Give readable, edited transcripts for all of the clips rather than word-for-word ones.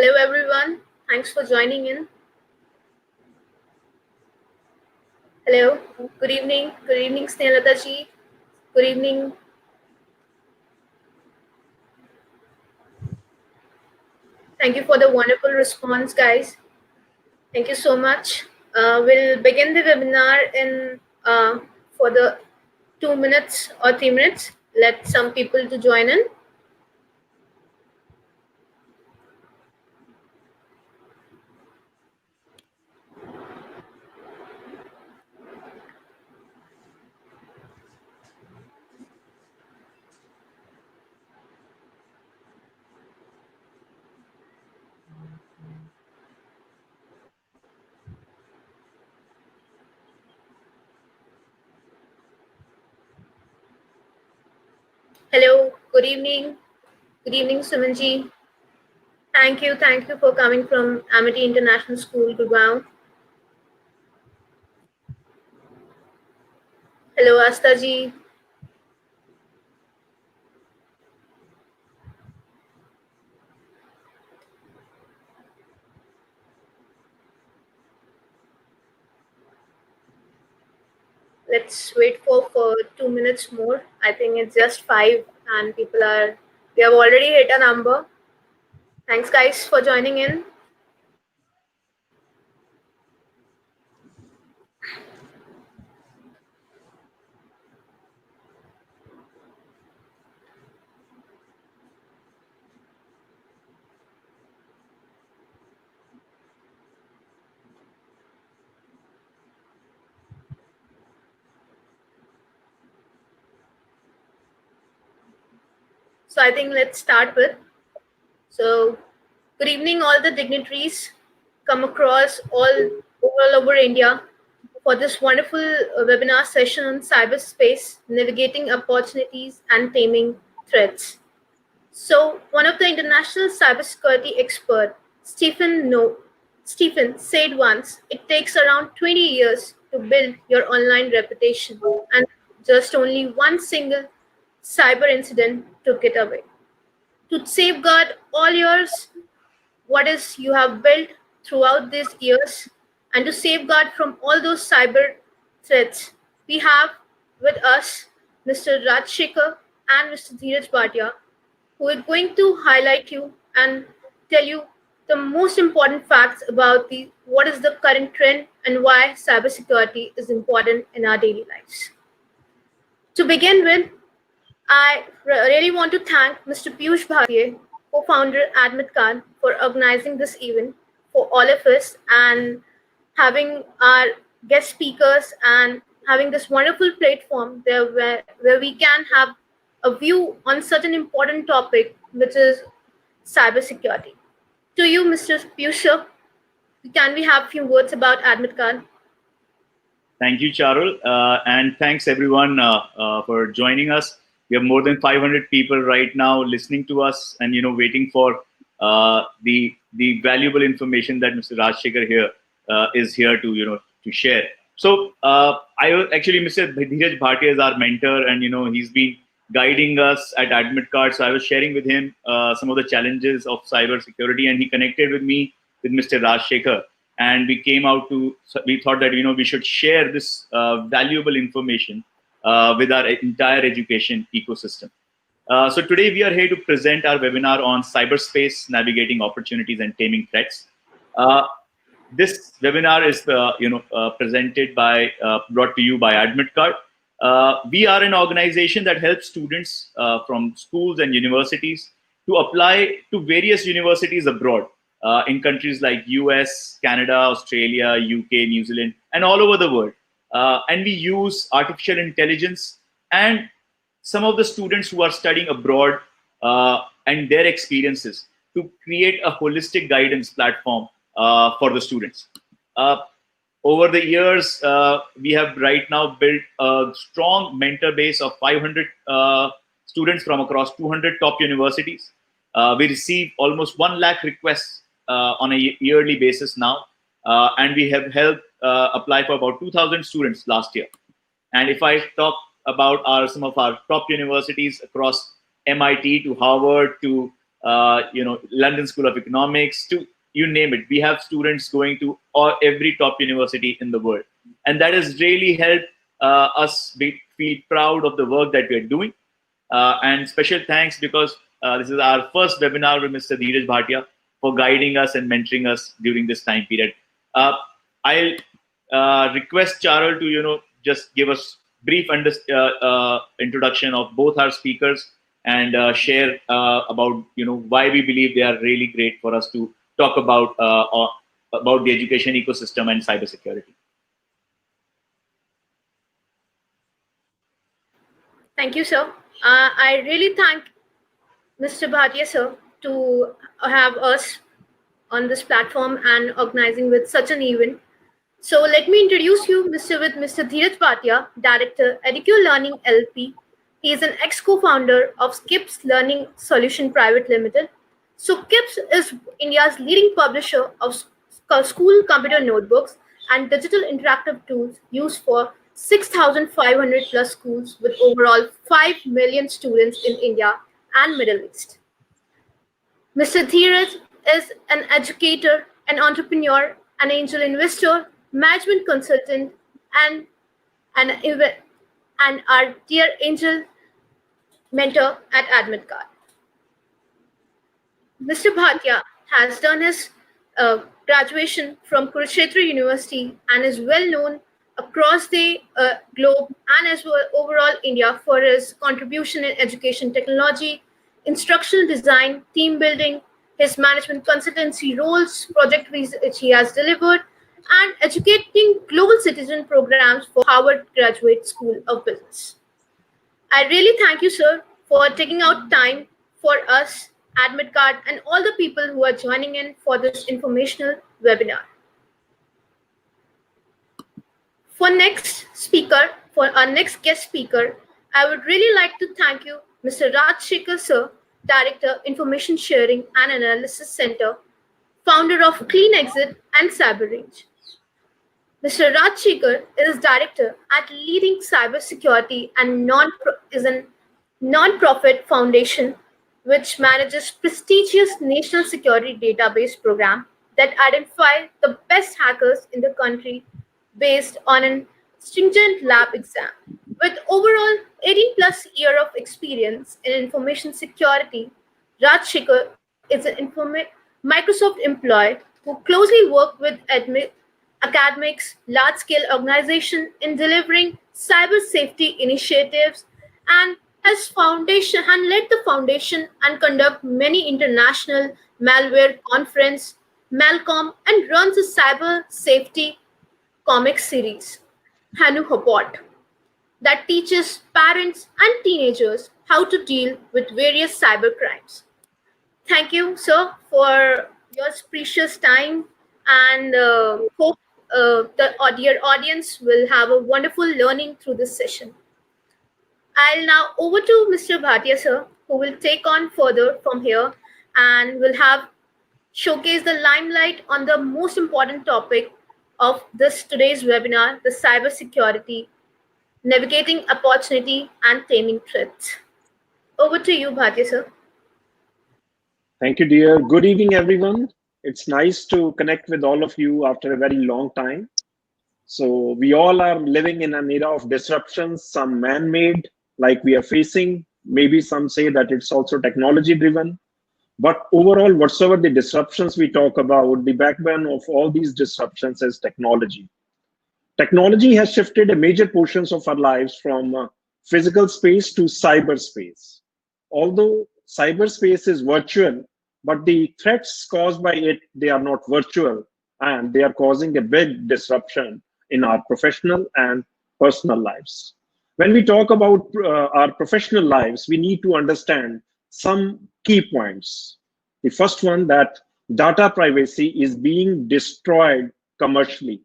Hello everyone, thanks for joining in. Hello, good evening Snehata ji, good evening. Thank you for the wonderful response, guys. Thank you so much. We'll begin the webinar in for the 2 minutes or 3 minutes. Let some people to join in. Hello, good evening Sumanji. Thank you for coming from Amity International School, Gurgaon. Hello, Asta ji. Let's wait for 2 minutes more. I think it's just 5 and we have already hit a number. Thanks guys for joining in. So I think let's start with. So good evening all the dignitaries come across all over India for this wonderful webinar session on cyberspace, navigating opportunities and taming threats. So one of the international cybersecurity expert, Stephen said once, it takes around 20 years to build your online reputation and just only one single cyber incident took it away. To safeguard all yours, what is you have built throughout these years and to safeguard from all those cyber threats, we have with us Mr. Rajshekhar and Mr. Dheeraj Bhatia, who is going to highlight you and tell you the most important facts about what is the current trend and why cybersecurity is important in our daily lives. To begin with, I really want to thank Mr. Piyush Bhatia, co-founder AdmitKard, for organizing this event for all of us and having our guest speakers and having this wonderful platform there where we can have a view on such an important topic, which is cybersecurity. To you, Mr. Piyush, can we have a few words about AdmitKard? Thank you, Charul, and thanks everyone for joining us. We have more than 500 people right now listening to us, and waiting for the valuable information that Mr. Rajshekhar here is here to to share. So Mr. Dheeraj Bhatia is our mentor, and he's been guiding us at AdmitKard. So I was sharing with him some of the challenges of cyber security, and he connected with me with Mr. Rajshekhar, and we thought that we should share this valuable information with our entire education ecosystem. So today we are here to present our webinar on cyberspace, navigating opportunities and taming threats. This webinar is brought to you by AdmitKard. We are an organization that helps students from schools and universities to apply to various universities abroad in countries like US, Canada, Australia, UK, New Zealand, and all over the world. And we use artificial intelligence and some of the students who are studying abroad and their experiences to create a holistic guidance platform for the students. Over the years, we have right now built a strong mentor base of 500 students from across 200 top universities. We receive almost 1 lakh requests on a yearly basis now, and we have helped apply for about 2,000 students last year. And if I talk about some of our top universities across MIT to Harvard to London School of Economics, to you name it. We have students going to every top university in the world, and that has really helped us feel proud of the work that we are doing. And special thanks, because this is our first webinar with Mr. Dheeraj Bhatia, for guiding us and mentoring us during this time period. I'll request Charul to just give us brief introduction of both our speakers, and share about why we believe they are really great for us to talk about the education ecosystem and cybersecurity. Thank you, sir. I really thank Mr. Bhatia, sir, to have us on this platform and organizing with such an event. So let me introduce you with Mr. Dheeraj Bhatia, Director, Educare Learning LP. He is an ex-co-founder of KIPS Learning Solution Private Limited. So KIPS is India's leading publisher of school computer notebooks and digital interactive tools used for 6,500 plus schools with overall 5 million students in India and Middle East. Mr. Dheeraj is an educator, an entrepreneur, an angel investor, management consultant, and our dear angel mentor at AdmitKard. Mr. Bhatia has done his graduation from Kurukshetra University and is well known across the globe and as well overall India for his contribution in education technology, instructional design, team building, his management consultancy roles, project which he has delivered, and educating global citizen programs for Harvard Graduate School of Business. I really thank you, sir, for taking out time for us, AdmitKard, and all the people who are joining in for this informational webinar. For our next guest speaker, I would really like to thank you, Mr. Rajshekhar, sir, Director, Information Sharing and Analysis Center, founder of Clean Exit and CyberRange. Mr. Rajshekhar is director at leading cybersecurity and is a non-profit foundation which manages prestigious national security database program that identify the best hackers in the country based on a stringent lab exam. With overall 18 plus year of experience in information security, Rajshekhar is an Microsoft employee who closely works with academics, large-scale organizations in delivering cyber safety initiatives, and led the foundation and conduct many international malware conference, Malcolm, and runs a cyber safety comic series, Hanu Hopot, that teaches parents and teenagers how to deal with various cyber crimes. Thank you, sir, for your precious time, and hope the dear audience will have a wonderful learning through this session. I'll now over to Mr. Bhatia, sir, who will take on further from here and will have showcase the limelight on the most important topic of today's webinar, the cybersecurity, navigating opportunity and taming threats. Over to you, Bhatia, sir. Thank you, dear. Good evening, everyone. It's nice to connect with all of you after a very long time. So we all are living in an era of disruptions, some man-made, like we are facing. Maybe some say that it's also technology-driven. But overall, whatsoever the disruptions we talk about, the backbone of all these disruptions is technology. Technology has shifted a major portions of our lives from physical space to cyberspace. Although cyberspace is virtual, but the threats caused by it, they are not virtual, and they are causing a big disruption in our professional and personal lives. When we talk about our professional lives, we need to understand some key points. The first one, that data privacy is being destroyed commercially.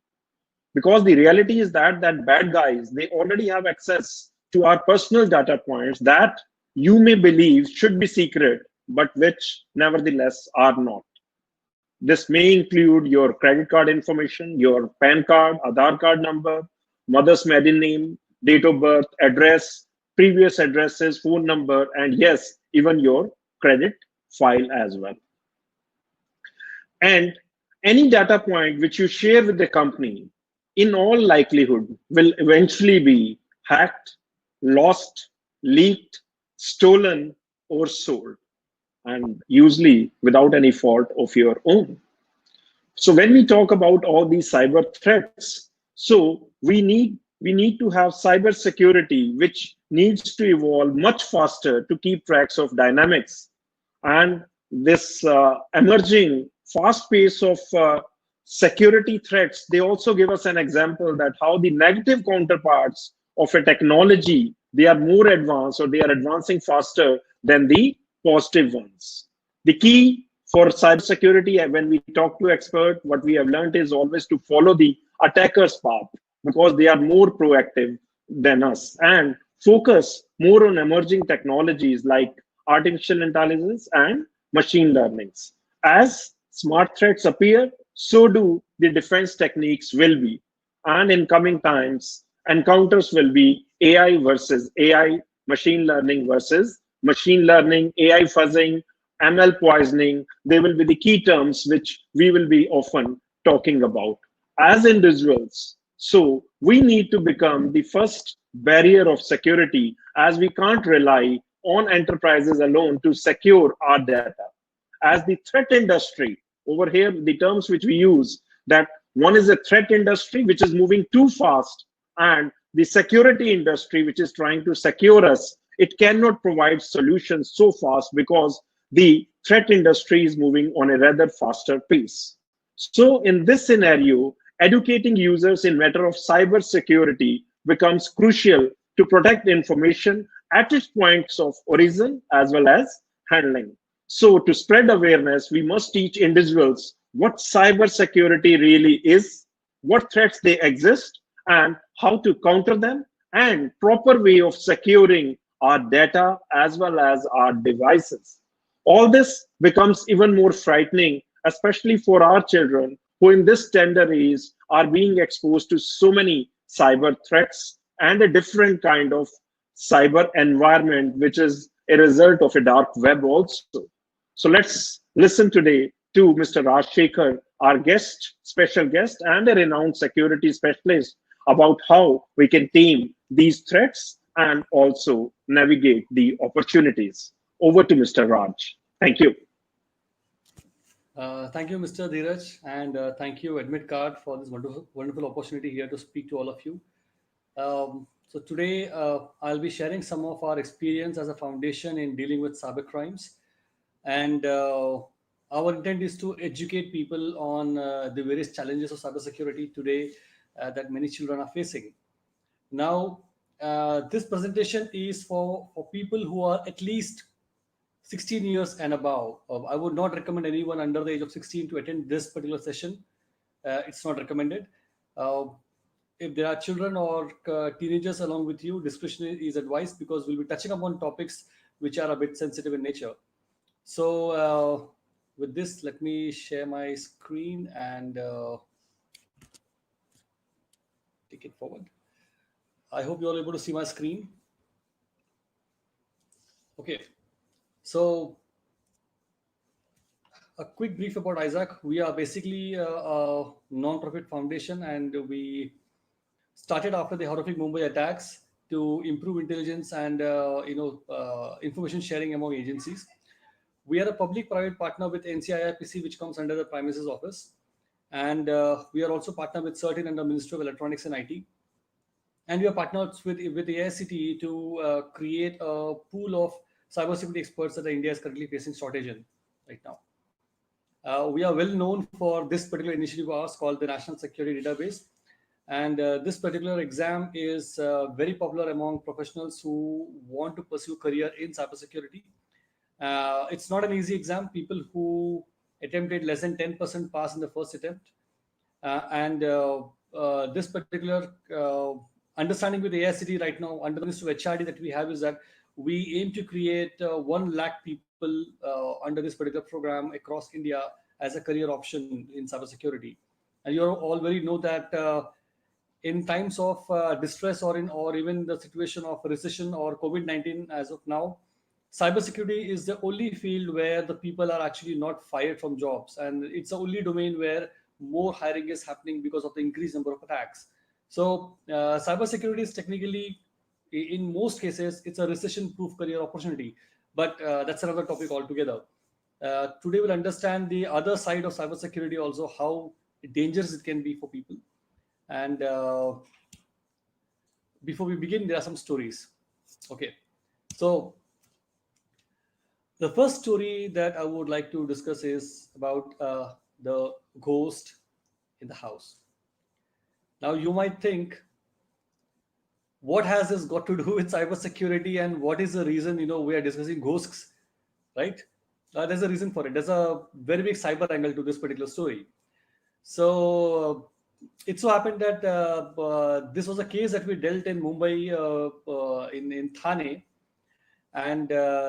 Because the reality is that bad guys, they already have access to our personal data points that you may believe should be secret, but which nevertheless are not. This may include your credit card information, your PAN card, Aadhaar card number, mother's maiden name, date of birth, address, previous addresses, phone number, and yes, even your credit file as well. And any data point which you share with the company, in all likelihood, will eventually be hacked, lost, leaked, stolen, or sold, and usually without any fault of your own. So when we talk about all these cyber threats, so we need to have cyber security, which needs to evolve much faster to keep tracks of dynamics. And this emerging fast pace of security threats, they also give us an example that how the negative counterparts of a technology, they are more advanced, or they are advancing faster than the positive ones. The key for cybersecurity, when we talk to experts, what we have learned is always to follow the attacker's path, because they are more proactive than us, and focus more on emerging technologies like artificial intelligence and machine learnings. As smart threats appear, so do the defense techniques will be. And in coming times, encounters will be AI versus AI, machine learning versus machine learning, AI fuzzing, ML poisoning. They will be the key terms which we will be often talking about as individuals. So we need to become the first barrier of security, as we can't rely on enterprises alone to secure our data. As the threat industry, over here, the terms which we use, that one is a threat industry which is moving too fast, and the security industry which is trying to secure us, it cannot provide solutions so fast because the threat industry is moving on a rather faster pace. So in this scenario, educating users in matter of cyber security becomes crucial to protect information at its points of origin as well as handling. So to spread awareness, we must teach individuals what cyber security really is, what threats they exist, and how to counter them, and proper way of securing our data as well as our devices. All this becomes even more frightening, especially for our children who in this tender age are being exposed to so many cyber threats and a different kind of cyber environment, which is a result of a dark web also. So let's listen today to Mr. Raj Shekhar, our guest, special guest, and a renowned security specialist, about how we can tame these threats and also navigate the opportunities. Over to Mr. Raj. Thank you. Thank you, Mr. Dheeraj, and thank you, AdmitKard, for this wonderful opportunity here to speak to all of you. So today, I'll be sharing some of our experience as a foundation in dealing with cyber crimes, and our intent is to educate people on the various challenges of cybersecurity today that many children are facing. Now, this presentation is for people who are at least 16 years and above. I would not recommend anyone under the age of 16 to attend this particular session. It's not recommended. Uh, if there are children or teenagers along with you, discretion is advised, because we'll be touching upon topics which are a bit sensitive in nature. So with this, let me share my screen and take it forward. I hope you're able to see my screen. Okay. So a quick brief about Isaac. We are basically a non-profit foundation, and we started after the horrific Mumbai attacks to improve intelligence and information sharing among agencies. We are a public-private partner with NCIIPC, which comes under the Prime Minister's office, and we are also partner with CERTIN under Ministry of Electronics and IT. And we are partners with AICTE to create a pool of cybersecurity experts that India is currently facing shortage in right now. We are well known for this particular initiative of ours called the National Security Database. And this particular exam is very popular among professionals who want to pursue career in cybersecurity. It's not an easy exam. People who attempted less than 10% pass in the first attempt. And this particular understanding with AICTE right now, under the Ministry of HRD that we have, is that we aim to create 1 lakh people under this particular program across India as a career option in cybersecurity. And you all very know that in times of distress, or even the situation of recession or COVID-19 as of now, cybersecurity is the only field where the people are actually not fired from jobs, and it's the only domain where more hiring is happening because of the increased number of attacks. So cybersecurity is technically, in most cases, it's a recession-proof career opportunity, but that's another topic altogether. Today we'll understand the other side of cybersecurity, also how dangerous it can be for people. And before we begin, there are some stories. Okay, so the first story that I would like to discuss is about the ghost in the house. Now, you might think, what has this got to do with cybersecurity, and what is the reason we are discussing ghosts, right? There's a reason for it. There's a very big cyber angle to this particular story. So it so happened that this was a case that we dealt in Mumbai, in Thane, and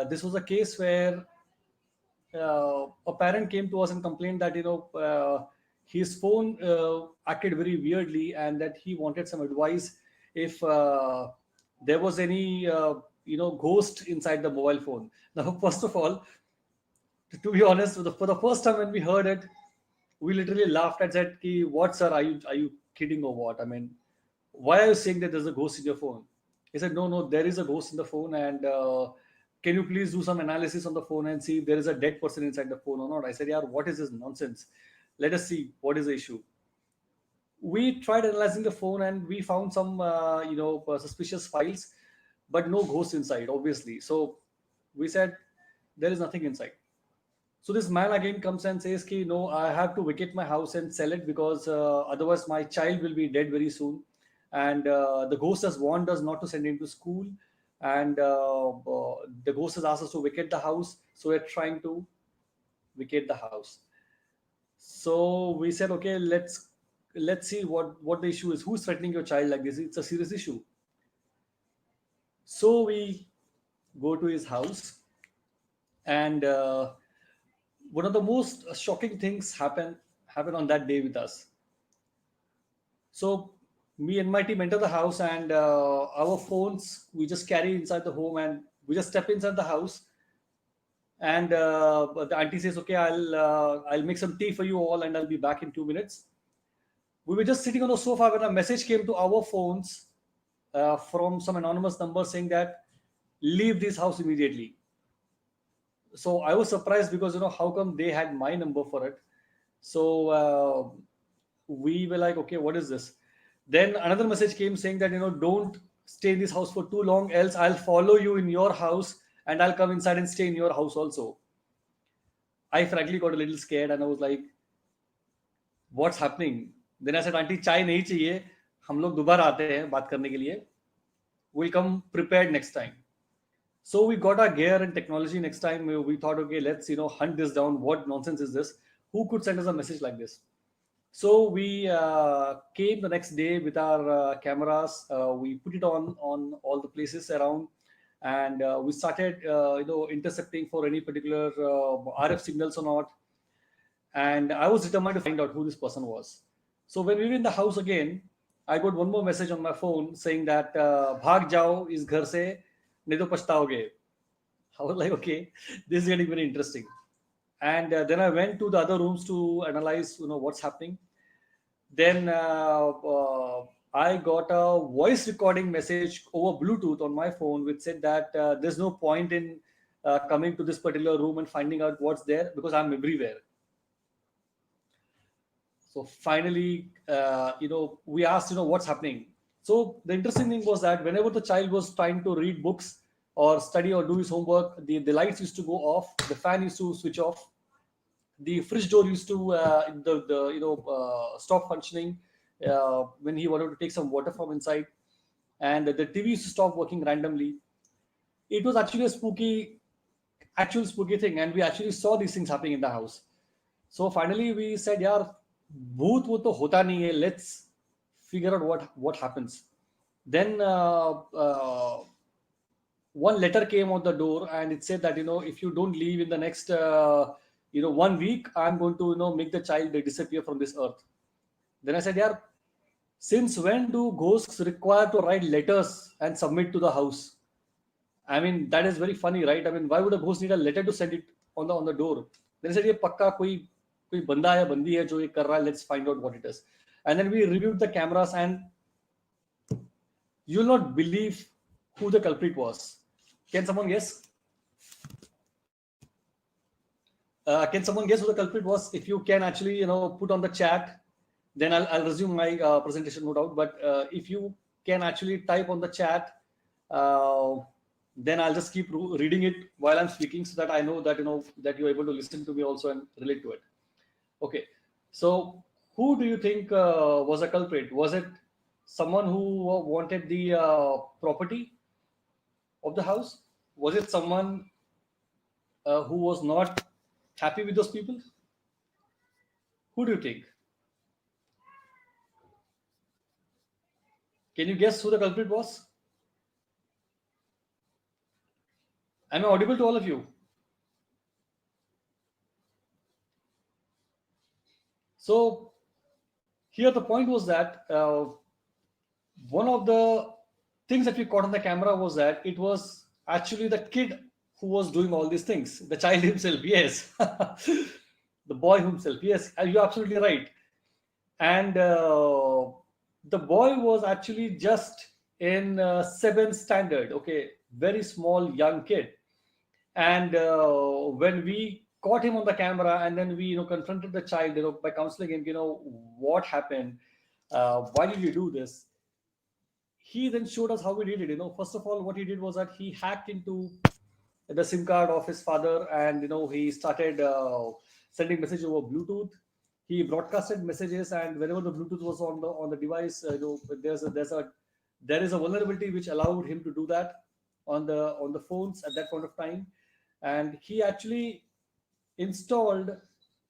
this was a case where a parent came to us and complained that his phone acted very weirdly, and that he wanted some advice if there was any ghost inside the mobile phone. Now, first of all, to be honest, for the first time when we heard it, we literally laughed and said, Ki, "What, sir? Are you kidding or what? I mean, why are you saying that there's a ghost in your phone?" He said, "No, there is a ghost in the phone, and can you please do some analysis on the phone and see if there is a dead person inside the phone or not?" I said, "Yeah, what is this nonsense? Let us see what is the issue." We tried analyzing the phone, and we found some suspicious files, but no ghost inside, obviously. So we said, there is nothing inside. So this man again comes and says, "Ki, no, I have to vacate my house and sell it, because otherwise my child will be dead very soon. And the ghost has warned us not to send him to school. And the ghost has asked us to vacate the house. So we're trying to vacate the house." So we said, "Okay, let's see what the issue is. Who's threatening your child like this? It's a serious issue." So we go to his house, and one of the most shocking things happen on that day with us. So me and my team enter the house, and our phones we just carry inside the home, and we just step inside the house, and the auntie says, "Okay, I'll make some tea for you all, and I'll be back in 2 minutes." We were just sitting on the sofa when a message came to our phones from some anonymous number saying that, "Leave this house immediately." So I was surprised, because how come they had my number for it? So we were like, "Okay, what is this?" Then another message came saying that, "Don't stay in this house for too long, else I'll follow you in your house, and I'll come inside and stay in your house also." I frankly got a little scared, and I was like, "What's happening?" Then I said, "Auntie, चाय नहीं चाहिए, हम लोग दोबारा आते हैं बात करने के लिए. We'll come prepared next time." So we got our gear and technology next time. We thought, okay, let's hunt this down. What nonsense is this? Who could send us a message like this? So we came the next day with our cameras. We put it on all the places around, and we started intercepting for any particular RF signals or not. And I was determined to find out who this person was. So when we were in the house again, I got one more message on my phone saying that "Bhag jao is ghar se, nahi to pachtaoge." I was like, okay, this is getting very interesting. And then I went to the other rooms to analyze, what's happening. Then I got a voice recording message over Bluetooth on my phone, which said that there's no point in coming to this particular room and finding out what's there, because I'm everywhere. So finally, we asked, what's happening. So the interesting thing was that whenever the child was trying to read books or study or do his homework, the lights used to go off, the fan used to switch off, the fridge door used to stop functioning when he wanted to take some water from inside, and the TV used to stop working randomly. It was actually a actual spooky thing, and we actually saw these things happening in the house. So finally we said, "Yaar, bhoot wo to hota nahi hai. Let's figure out what happens." Then one letter came on the door, and it said that if you don't leave in the next 1 week, I'm going to make the child disappear from this earth. Then I said, "Yeah, since when do ghosts require to write letters and submit to the house?" I mean, that is very funny, right? I mean, why would a ghost need a letter to send it on the door? Then he said, "ये पक्का कोई बंदा है बंदी है जो ये कर रहा है. Let's find out what it is." And then we reviewed the cameras, and you'll not believe who the culprit was. Can someone guess? Can someone guess who the culprit was? If you can actually, put on the chat, then I'll resume my presentation, no doubt. But if you can actually type on the chat, then I'll just keep reading it while I'm speaking, so that I know that that you're able to listen to me also and relate to it. Okay, so who do you think was a culprit? Was it someone who wanted the property of the house? Was it someone who was not happy with those people? Who do you think? Can you guess who the culprit was? Am I audible to all of you? So here the point was that one of the things that we caught on the camera was that it was actually the kid who was doing all these things. The child himself, yes. The boy himself, yes. You're absolutely right. And the boy was actually just in 7th standard. Okay, very small young kid. And when we caught him on the camera, and then we confronted the child by counseling him, what happened, why did you do this? He then showed us how he did it. First of all, what he did was that he hacked into the SIM card of his father, and he started sending messages over Bluetooth. He broadcasted messages, and whenever the Bluetooth was on the device, there is a vulnerability which allowed him to do that on the phones at that point of time. And he actually installed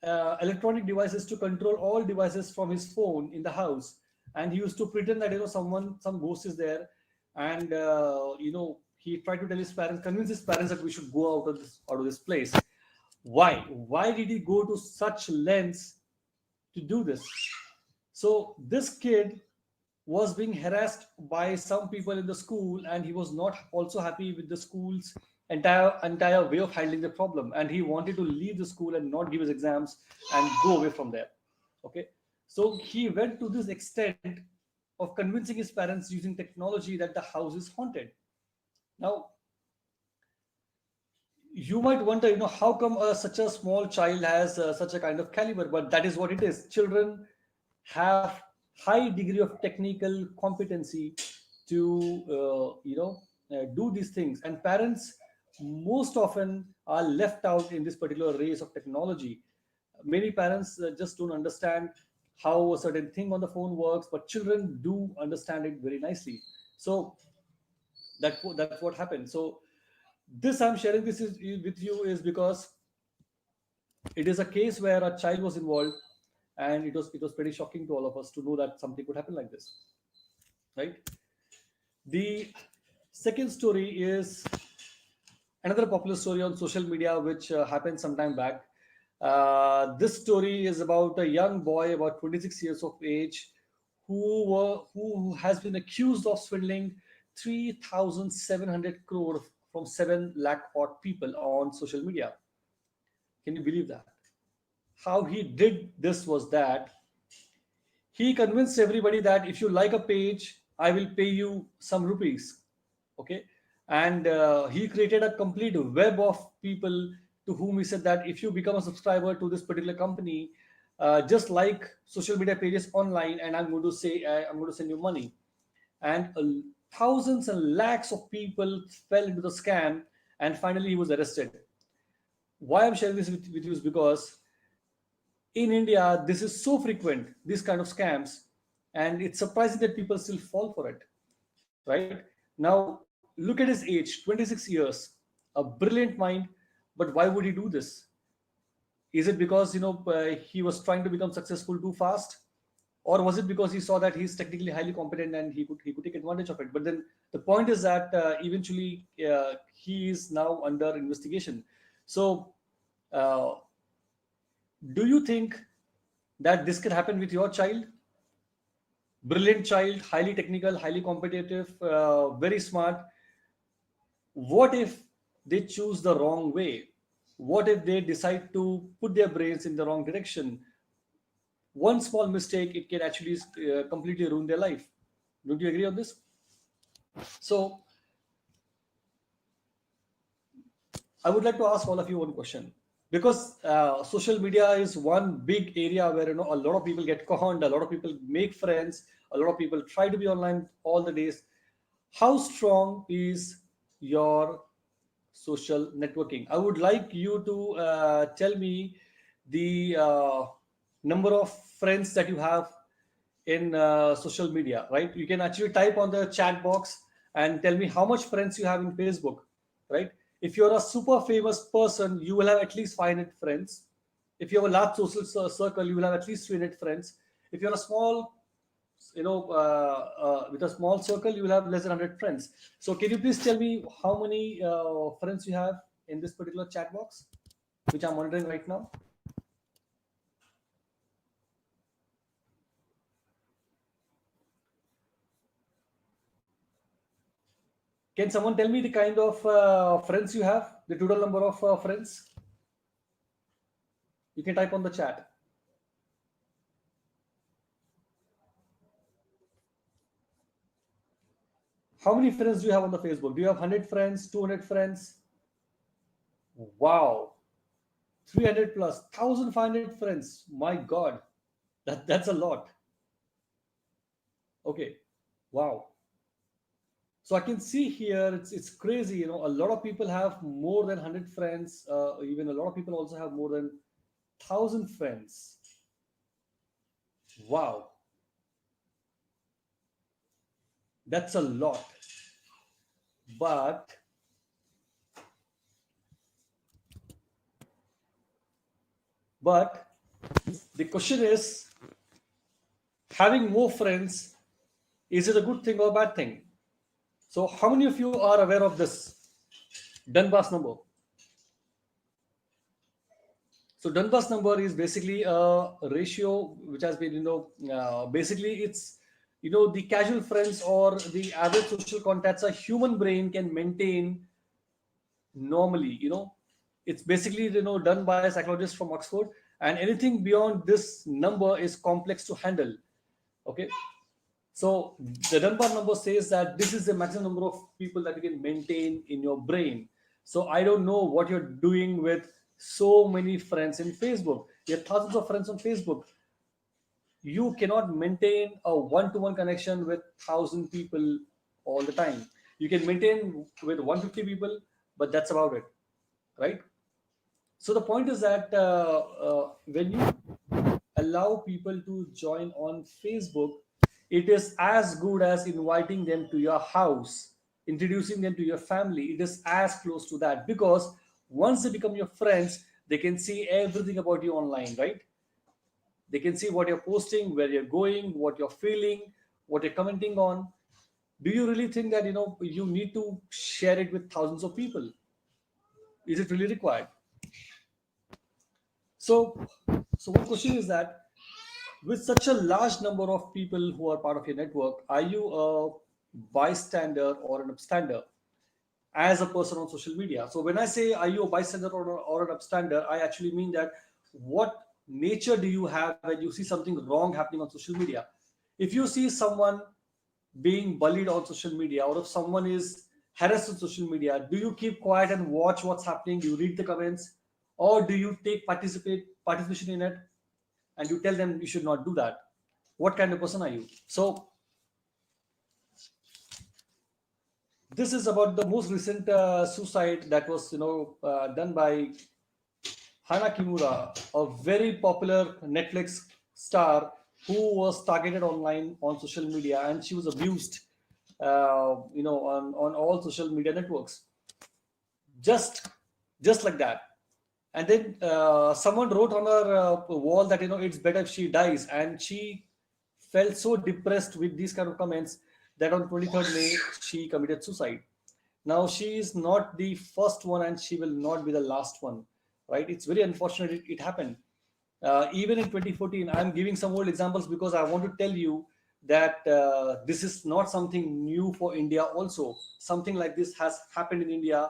electronic devices to control all devices from his phone in the house. And he used to pretend that some ghost is there, and he tried to tell his parents, convince his parents that we should go out of this place. Why did he go to such lengths to do this? So this kid was being harassed by some people in the school, and he was not also happy with the school's entire way of handling the problem, and he wanted to leave the school and not give his exams and go away from there. Okay, so he went to this extent of convincing his parents using technology that the house is haunted. Now you might wonder, how come such a small child has such a kind of caliber? But that is what it is. Children have high degree of technical competency to do these things, and parents most often are left out in this particular race of technology. Many parents just don't understand how a certain thing on the phone works, but children do understand it very nicely. So that's what happened. So this I'm sharing this with you is because it is a case where a child was involved, and it was pretty shocking to all of us to know that something could happen like this, right? The second story is another popular story on social media which happened some time back. This story is about a young boy about 26 years of age who has been accused of swindling 3,700 crore from 7 lakh odd people on social media. Can you believe that? How he did this was that he convinced everybody that if you like a page, I will pay you some rupees. Okay, and he created a complete web of people to whom he said that if you become a subscriber to this particular company, just like social media pages online, and I'm going to send you money. And thousands and lakhs of people fell into the scam, and finally he was arrested. Why I'm sharing this with you is because in India, this is so frequent, these kind of scams, and it's surprising that people still fall for it, right? Now, look at his age, 26 years, a brilliant mind, but why would he do this? Is it because, he was trying to become successful too fast? Or was it because he saw that he's technically highly competent and he could take advantage of it? But then the point is that eventually he is now under investigation. So, do you think that this can happen with your child? Brilliant child, highly technical, highly competitive, very smart. What if they choose the wrong way? What if they decide to put their brains in the wrong direction? One small mistake, it can actually completely ruin their life. Don't you agree on this? So I would like to ask all of you one question, because social media is one big area where a lot of people get conned, a lot of people make friends, a lot of people try to be online all the days. How strong is your social networking? I would like you to tell me the number of friends that you have in social media, right? You can actually type on the chat box and tell me how much friends you have in Facebook, right? If you're a super famous person, you will have at least 500 friends. If you have a large social circle, you will have at least 300 friends. If you're a small, with a small circle, you will have less than 100 friends. So can you please tell me how many friends you have in this particular chat box, which I'm monitoring right now? Can someone tell me the kind of friends you have, the total number of friends? You can type on the chat. How many friends do you have on the Facebook? Do you have 100 friends, 200 friends? Wow. 300 plus, 1,500 friends. My God, that's a lot. Okay. Wow. So I can see here it's crazy. A lot of people have more than 100 friends. Even a lot of people also have more than 1,000 friends. Wow. That's a lot. But the question is, having more friends, is it a good thing or a bad thing? So how many of you are aware of this Dunbar's number? So Dunbar's number is basically a ratio which has been, basically it's, the casual friends or the average social contacts a human brain can maintain normally. It's basically, done by a psychologist from Oxford, and anything beyond this number is complex to handle. Okay. So the Dunbar number says that this is the maximum number of people that you can maintain in your brain. So I don't know what you're doing with so many friends in Facebook. You have thousands of friends on Facebook. You cannot maintain a one-to-one connection with 1,000 people all the time. You can maintain with 150 people, but that's about it, right? So the point is that when you allow people to join on Facebook, it is as good as inviting them to your house, introducing them to your family. It is as close to that, because once they become your friends, they can see everything about you online, right? They can see what you're posting, where you're going, what you're feeling, what you're commenting on. Do you really think that you need to share it with thousands of people? Is it really required? So, one question is that, with such a large number of people who are part of your network, are you a bystander or an upstander as a person on social media? So when I say, are you a bystander or an upstander, I actually mean that, what nature do you have when you see something wrong happening on social media? If you see someone being bullied on social media, or if someone is harassed on social media, do you keep quiet and watch what's happening? Do you read the comments, or do you take participation in it, and you tell them you should not do that? What kind of person are you? So this is about the most recent suicide that was done by Hana Kimura, a very popular Netflix star who was targeted online on social media, and she was abused on all social media networks, just like that. And then someone wrote on her wall that it's better if she dies, and she felt so depressed with these kind of comments that on 23rd May she committed suicide. Now she is not the first one, and she will not be the last one, right? It's very unfortunate it happened. Even in 2014, I'm giving some old examples because I want to tell you that this is not something new for India also. Something like this has happened in India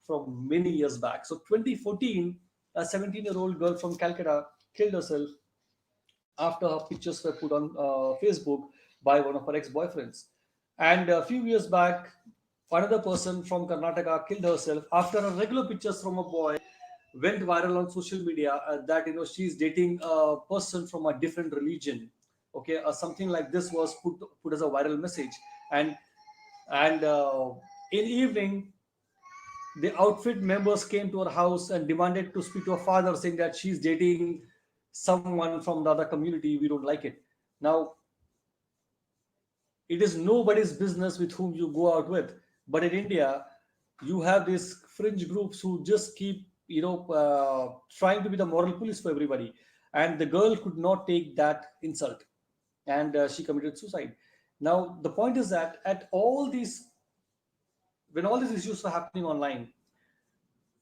from many years back. So 2014, a 17-year-old girl from Calcutta killed herself after her pictures were put on Facebook by one of her ex-boyfriends. And a few years back, another person from Karnataka killed herself after her regular pictures from a boy went viral on social media, that she's dating a person from a different religion. Okay, something like this was put as a viral message, and in evening the outfit members came to her house and demanded to speak to her father, saying that she's dating someone from the other community. We don't like it. Now, it is nobody's business with whom you go out with. But in India, you have these fringe groups who just keep, trying to be the moral police for everybody. And the girl could not take that insult, and she committed suicide. Now, the point is that when all these issues were happening online,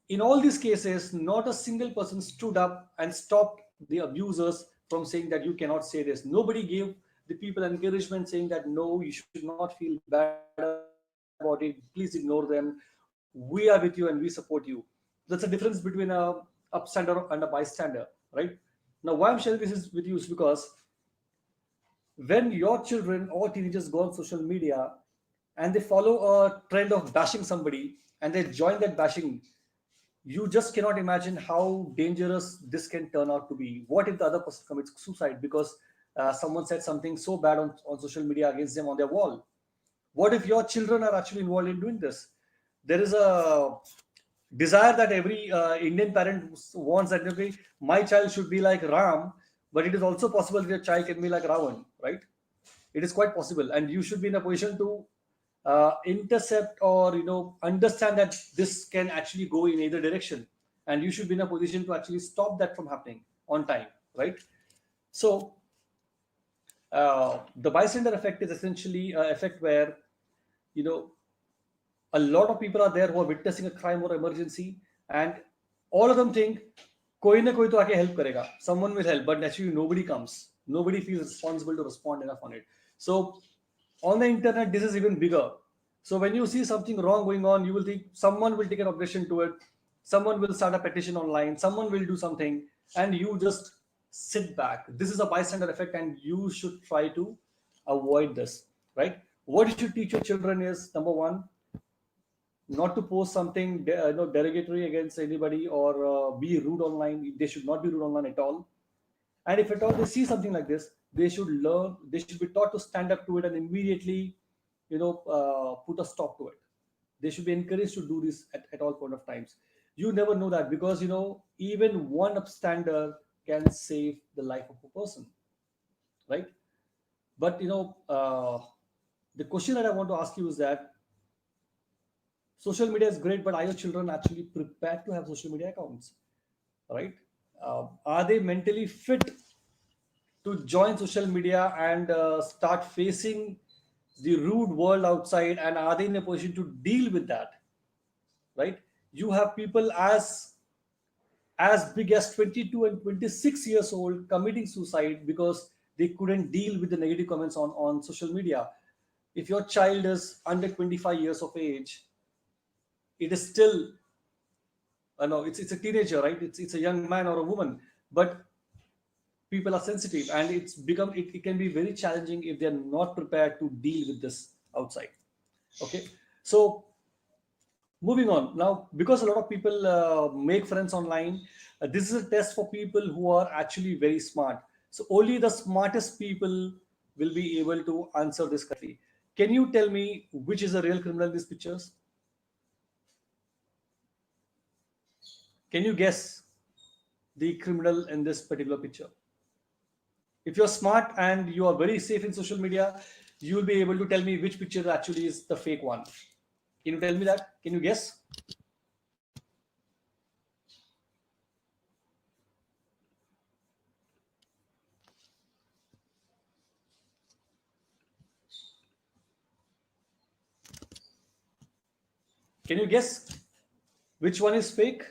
in all these cases, not a single person stood up and stopped the abusers from saying that you cannot say this. Nobody gave the people encouragement saying that no, you should not feel bad about it. Please ignore them. We are with you and we support you. That's a difference between a upstander and a bystander, right? Now, why I'm sharing this is with you is because when your children or teenagers go on social media and they follow a trend of bashing somebody and they join that bashing, you just cannot imagine how dangerous this can turn out to be. What if the other person commits suicide because someone said something so bad on social media against them on their wall? What if your children are actually involved in doing this? There is a desire that every Indian parent wants that, okay, my child should be like Ram, but it is also possible that your child can be like Ravan, right? It is quite possible, and you should be in a position to intercept or understand that this can actually go in either direction, and you should be in a position to actually stop that from happening on time, right? So the bystander effect is essentially an effect where you know a lot of people are there who are witnessing a crime or emergency, and all of them think koi na koi to aake help karega, someone will help, but actually nobody comes, nobody feels responsible to respond enough on it. So on the internet this is even bigger. So when you see something wrong going on, you will think someone will take an objection to it, someone will start a petition online, someone will do something, and you just sit back. This is a bystander effect, and you should try to avoid this, right? What you should teach your children is, number one, not to post something derogatory against anybody, or be rude online. They should not be rude online at all. And if at all they see something like this, they should be taught to stand up to it and immediately put a stop to it. They should be encouraged to do this at all point of times. You never know that, because even one upstander can save the life of a person, right? But the question that I want to ask you is that social media is great, but are your children actually prepared to have social media accounts, right? Are they mentally fit to join social media and start facing the rude world outside, and are they in a position to deal with that, right? You have people as big as 22 and 26 years old committing suicide because they couldn't deal with the negative comments on social media. If your child is under 25 years of age, it is still no, it's a teenager, right? It's a young man or a woman, but people are sensitive, and it can be very challenging if they're not prepared to deal with this outside. Okay, so moving on now, because a lot of people make friends online, this is a test for people who are actually very smart. So only the smartest people will be able to answer this correctly. Can you tell me which is a real criminal in these pictures? Can you guess the criminal in this particular picture? If you're smart and you are very safe in social media, you will be able to tell me which picture actually is the fake one. Can you tell me that? Can you guess? Can you guess which one is fake?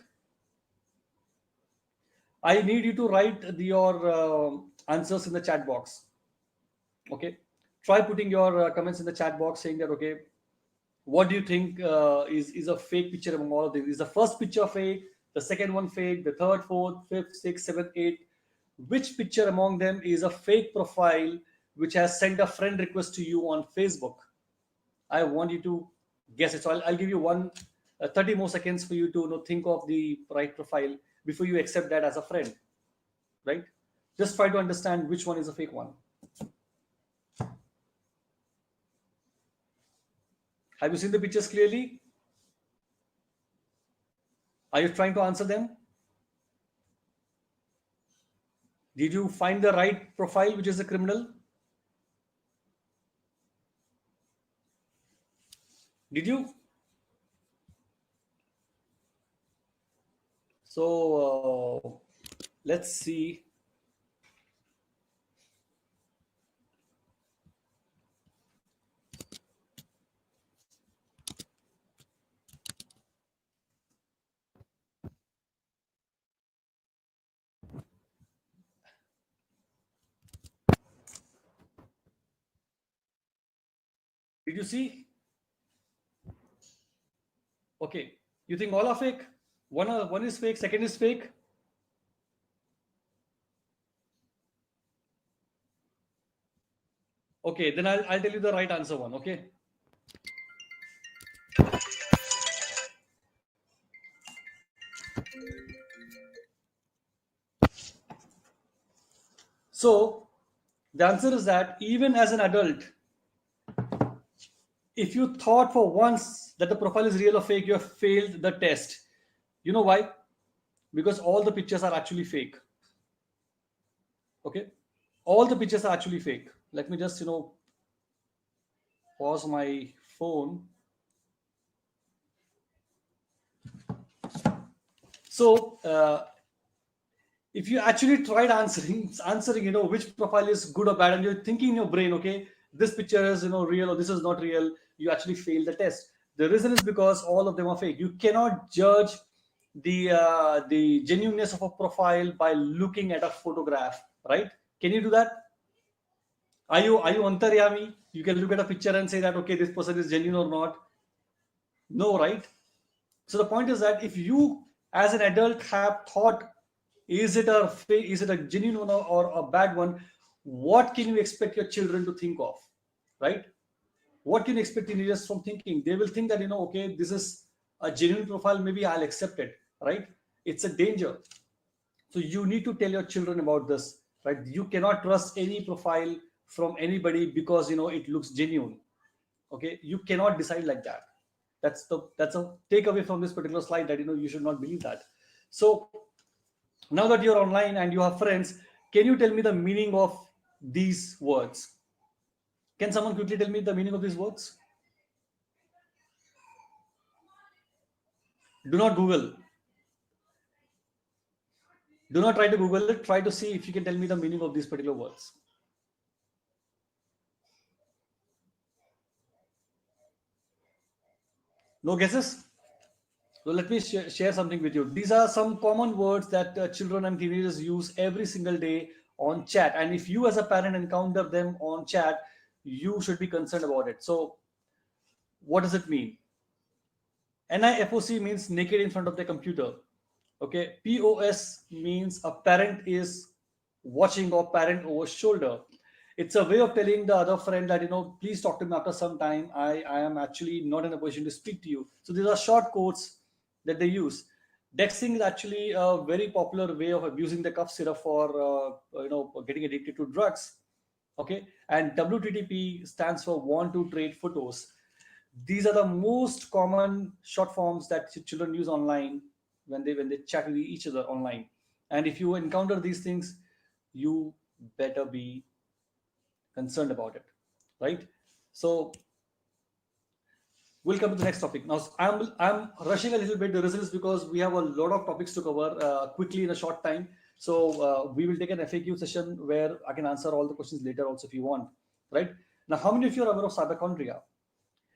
I need you to write your answers in the chat box. Okay. try putting your comments in the chat box saying that, okay, what do you think is a fake picture among all of these? Is the first picture fake, the second one fake, the third, fourth, fifth, sixth, seventh, eighth? Which picture among them is a fake profile which has sent a friend request to you on Facebook? I want you to guess it. So I'll give you 30 more seconds for you to think of the right profile before you accept that as a friend, right? Just try to understand which one is a fake one. Have you seen the pictures clearly? Are you trying to answer them? Did you find the right profile, which is a criminal? Did you? So let's see. Did you see? Okay. You think all are fake? One is fake, second is fake. Okay, then I'll tell you the right answer one, okay? So the answer is that even as an adult, if you thought for once that the profile is real or fake, you have failed the test. You know why? Because all the pictures are actually fake. Okay, all the pictures are actually fake. Let me just pause my phone. So if you actually tried answering which profile is good or bad, and you're thinking in your brain, okay, this picture is real or this is not real, you actually fail the test. The reason is because all of them are fake. You cannot judge the genuineness of a profile by looking at a photograph, right? Can you do that? Are you antaryami? You can look at a picture and say that, okay, this person is genuine or not. No, right? So the point is that if you as an adult have thought, is it a genuine one or a bad one, what can you expect your children to think of, right? What can you expect teenagers from thinking? They will think that, okay, this is a genuine profile, maybe I'll accept it, right? It's a danger. So you need to tell your children about this, right? You cannot trust any profile from anybody because it looks genuine. Okay, you cannot decide like that. That's a takeaway from this particular slide, that you should not believe that. So now that you're online and you have friends, can you tell me the meaning of these words? Can someone quickly tell me the meaning of these words? Do not Google. Do not try to Google it. Try to see if you can tell me the meaning of these particular words. No guesses? So let me share something with you. These are some common words that children and teenagers use every single day on chat. And if you as a parent encounter them on chat, you should be concerned about it. So what does it mean? NIFOC means naked in front of the computer. Okay. POS means a parent is watching or parent over shoulder. It's a way of telling the other friend that, please talk to me after some time. I am actually not in a position to speak to you. So these are short quotes that they use. Dexing is actually a very popular way of abusing the cough syrup for getting addicted to drugs. Okay, and WTTP stands for want to trade photos. These are the most common short forms that children use online when they chat with each other online. And if you encounter these things, you better be concerned about it, right? So we'll come to the next topic now. I'm rushing a little bit. The reason is because we have a lot of topics to cover quickly in a short time. So we will take an FAQ session where I can answer all the questions later also if you want, right? Now, how many of you are aware of Cyberchondria?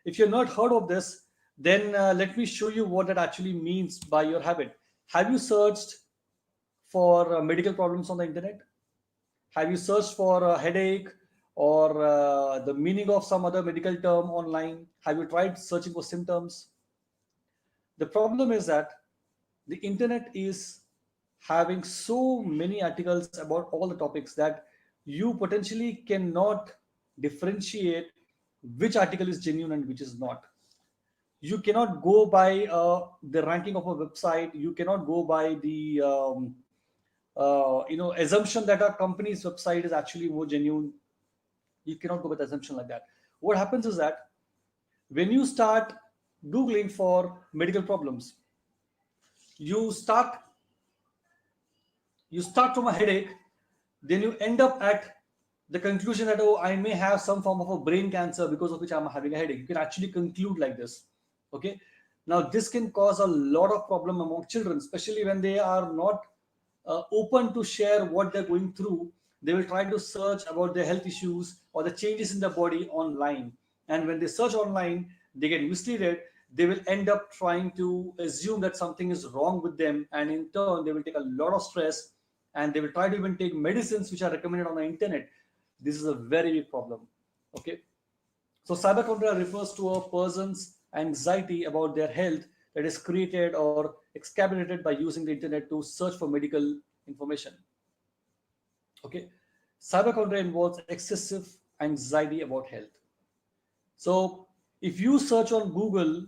If you've not heard of this, then let me show you what that actually means by your habit. Have you searched for medical problems on the internet? Have you searched for a headache or the meaning of some other medical term online? Have you tried searching for symptoms? The problem is that the internet is having so many articles about all the topics that you potentially cannot differentiate which article is genuine and which is not. You cannot go by the ranking of a website. You cannot go by the assumption that a company's website is actually more genuine. You cannot go with assumption like that. What happens is that when you start googling for medical problems, you start from a headache, then you end up at the conclusion that, oh, I may have some form of a brain cancer because of which I'm having a headache. You can actually conclude like this. Okay. Now this can cause a lot of problem among children, especially when they are not open to share what they're going through. They will try to search about their health issues or the changes in their body online. And when they search online, they get misled. They will end up trying to assume that something is wrong with them. And in turn, they will take a lot of stress, and they will try to even take medicines which are recommended on the internet. This is a very big problem. Okay. So cyberchondria refers to a person's anxiety about their health that is created or exacerbated by using the internet to search for medical information. Okay. Cyberchondria involves excessive anxiety about health. So if you search on Google,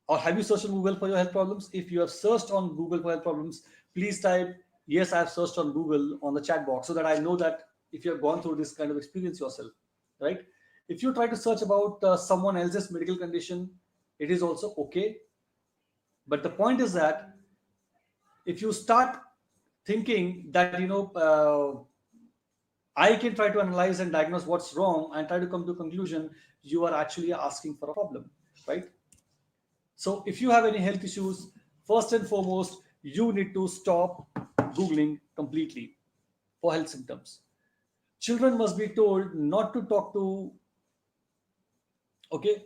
or have you searched on Google for your health problems? If you have searched on Google for health problems, please type, yes, I have searched on Google on the chat box, so that I know that if you have gone through this kind of experience yourself, right? If you try to search about someone else's medical condition, it is also okay. But the point is that if you start thinking that, I can try to analyze and diagnose what's wrong and try to come to a conclusion, you are actually asking for a problem, right? So if you have any health issues, first and foremost, you need to stop Googling completely for health symptoms. Children must be told not to talk to, okay,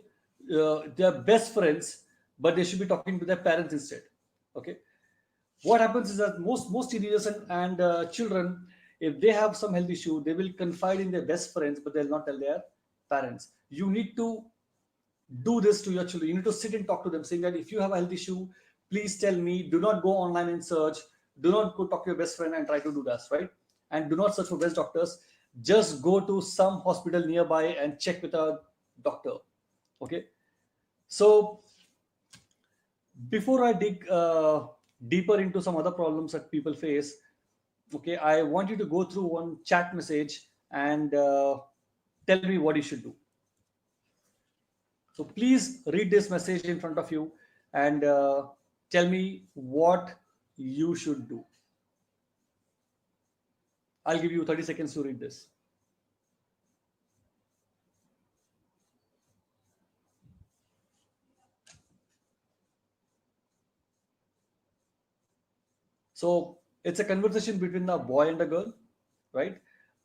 their best friends, but they should be talking to their parents instead. Okay. What happens is that most teenagers and children, if they have some health issue, they will confide in their best friends, but they'll not tell their parents. You need to do this to your children. You need to sit and talk to them, saying that if you have a health issue, please tell me. Do not go online and search. Do not go talk to your best friend and try to do that, right? And do not search for best doctors. Just go to some hospital nearby and check with a doctor. Okay. So before I dig deeper into some other problems that people face, okay, I want you to go through one chat message and tell me what you should do. So please read this message in front of you and tell me what you should do. I'll give you 30 seconds to read this. So it's a conversation between a boy and a girl, right?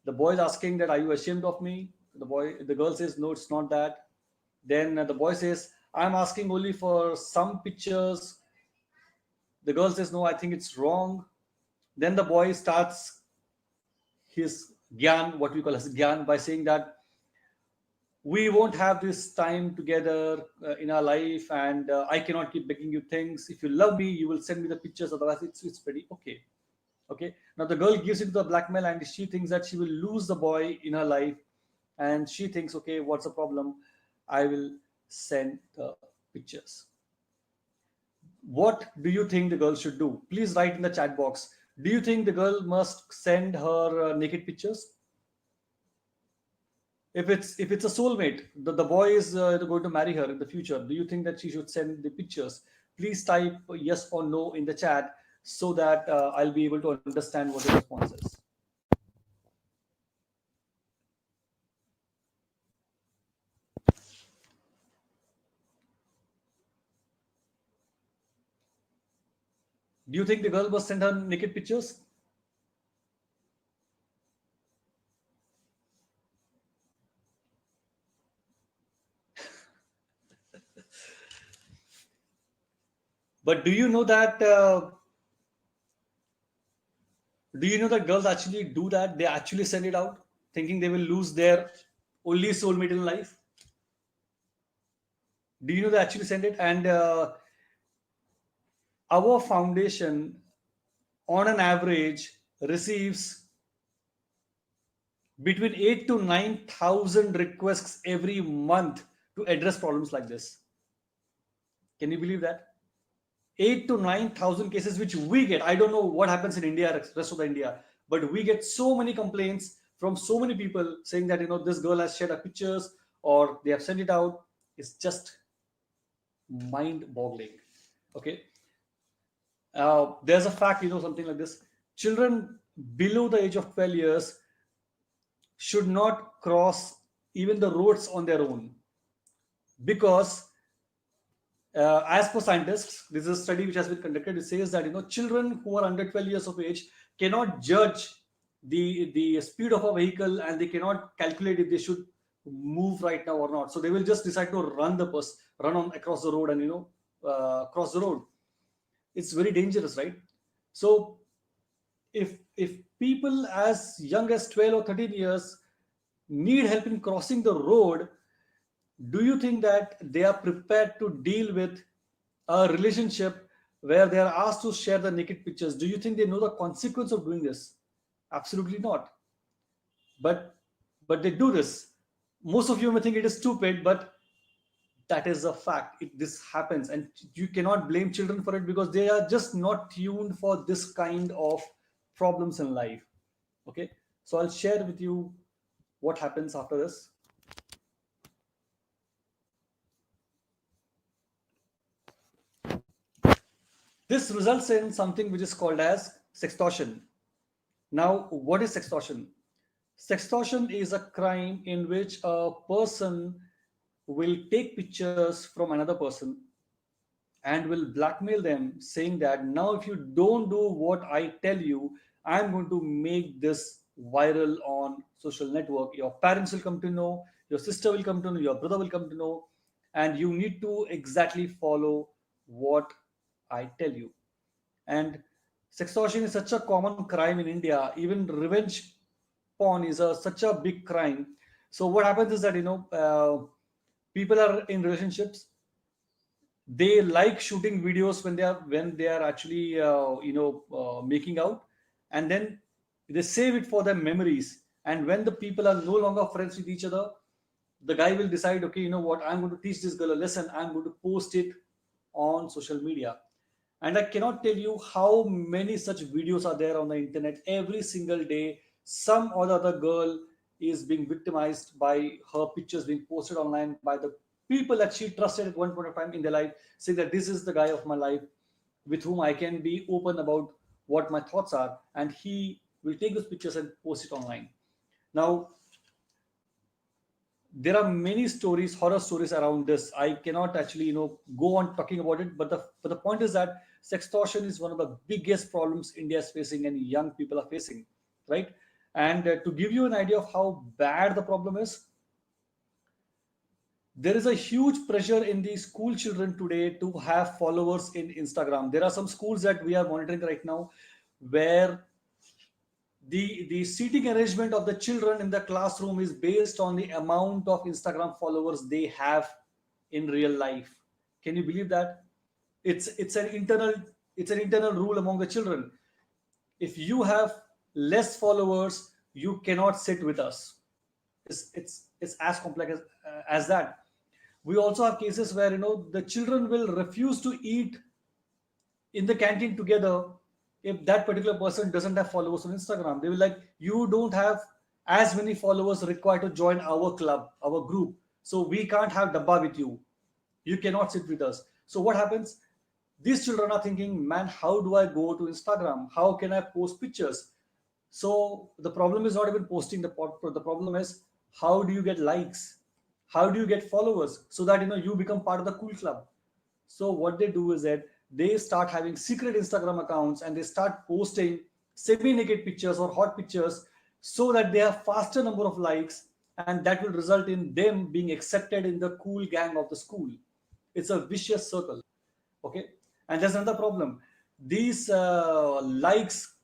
The boy is asking that, are you ashamed of me? The girl says, no, it's not that. Then the boy says, I'm asking only for some pictures. The girl says, no, I think it's wrong. Then the boy starts his gyan, what we call as gyan, by saying that we won't have this time together in our life, and I cannot keep begging you things. If you love me, you will send me the pictures. Otherwise, it's pretty okay. Okay. Now the girl gives into the blackmail, and she thinks that she will lose the boy in her life, and she thinks, okay, what's the problem? I will send the pictures. What do you think the girl should do? Please write in the chat box. Do you think the girl must send her naked pictures? If it's a soulmate, the boy is going to marry her in the future, do you think that she should send the pictures? Please type yes or no in the chat so that I'll be able to understand what the response is. Do you think the girl must send her naked pictures? But do you know that girls actually do that? They actually send it out. thinking they will lose their only soulmate in life. Do you know they actually send it? And our foundation, on an average, receives between 8 to 9,000 requests every month to address problems like this. Can you believe that? 8 to 9,000 cases which we get. I don't know what happens in India, rest of the India, but we get so many complaints from so many people saying that this girl has shared her pictures or they have sent it out. It's just mind-boggling. Okay, there's a fact, something like this: children below the age of 12 years should not cross even the roads on their own, because as per scientists, this is a study which has been conducted. It says that children who are under 12 years of age cannot judge the speed of a vehicle, and they cannot calculate if they should move right now or not. So they will just decide to run on across the road and cross the road. It's very dangerous, right? So if people as young as 12 or 13 years need help in crossing the road, do you think that they are prepared to deal with a relationship where they are asked to share the naked pictures? Do you think they know the consequence of doing this? Absolutely not. But they do this. Most of you may think it is stupid, but that is a fact. This happens, and you cannot blame children for it, because they are just not tuned for this kind of problems in life. Okay, so I'll share with you what happens after this. This results in something which is called as sextortion. Now, what is sextortion? Sextortion is a crime in which a person will take pictures from another person and will blackmail them, saying that now if you don't do what I tell you, I'm going to make this viral on social network. Your parents will come to know, your sister will come to know, your brother will come to know, and you need to exactly follow what I tell you. And sextortion is such a common crime in India. Even revenge porn is such a big crime. So what happens is that people are in relationships. They like shooting videos when they are actually making out, and then they save it for their memories. And when the people are no longer friends with each other, the guy will decide, okay, you know what, I'm going to teach this girl a lesson. I'm going to post it on social media. And I cannot tell you how many such videos are there on the internet. Every single day, some or the other girl is being victimized by her pictures being posted online by the people that she trusted at one point of time in their life, saying that this is the guy of my life with whom I can be open about what my thoughts are. And he will take those pictures and post it online. Now, there are many stories, horror stories around this. I cannot actually, go on talking about it. But the point is that sextortion is one of the biggest problems India is facing and young people are facing, right? And to give you an idea of how bad the problem is, there is a huge pressure in the school children today to have followers in Instagram. There are some schools that we are monitoring right now where the seating arrangement of the children in the classroom is based on the amount of Instagram followers they have in real life. Can you believe that? It's an internal rule among the children. If you have less followers, you cannot sit with us. It's as complex as that. We also have cases where the children will refuse to eat in the canteen together if that particular person doesn't have followers on Instagram. They will like, you don't have as many followers required to join our club, our group, so we can't have dabba with you. You cannot sit with us. So what happens? These children are thinking, man, how do I go to Instagram? How can I post pictures? So the problem is not even posting. The problem is, how do you get likes? How do you get followers so that you become part of the cool club? So what they do is that they start having secret Instagram accounts and they start posting semi-naked pictures or hot pictures so that they have faster number of likes, and that will result in them being accepted in the cool gang of the school. It's a vicious circle. Okay, and there's another problem. These likes,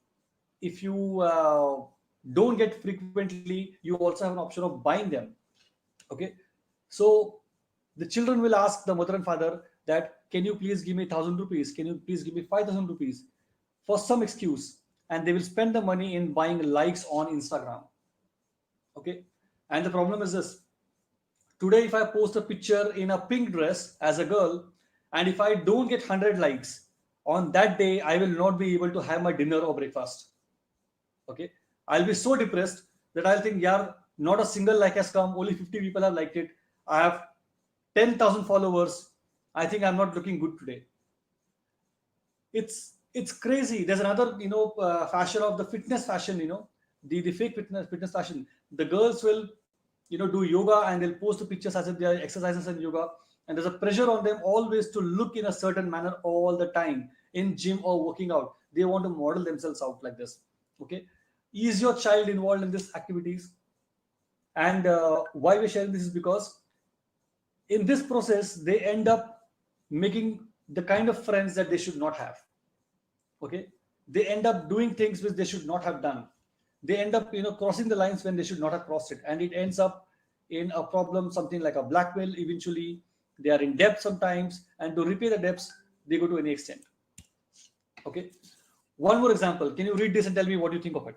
if you don't get frequently, you also have an option of buying them. Okay, so the children will ask the mother and father that, can you please give me 1,000 rupees, can you please give me 5,000 rupees, for some excuse, and they will spend the money in buying likes on Instagram. Okay, and the problem is this: today if I post a picture in a pink dress as a girl, and if I don't get 100 likes on that day, I will not be able to have my dinner or breakfast. Okay, I'll be so depressed that I'll think, yeah, not a single like has come, only 50 people have liked it, I have 10,000 followers, I think I'm not looking good today. It's crazy. There's another fashion of the fitness fashion, the fake fitness fashion. The girls will do yoga, and they'll post the pictures as if they are exercises and yoga, and there's a pressure on them always to look in a certain manner all the time in gym or working out. They want to model themselves out like this. Okay, is your child involved in these activities? And why we're sharing this is because in this process they end up making the kind of friends that they should not have. Okay, they end up doing things which they should not have done. They end up crossing the lines when they should not have crossed it, and it ends up in a problem, something like a blackmail. Eventually they are in debt sometimes, and to repay the debts they go to any extent. Okay, one more example. Can you read this and tell me what you think of it?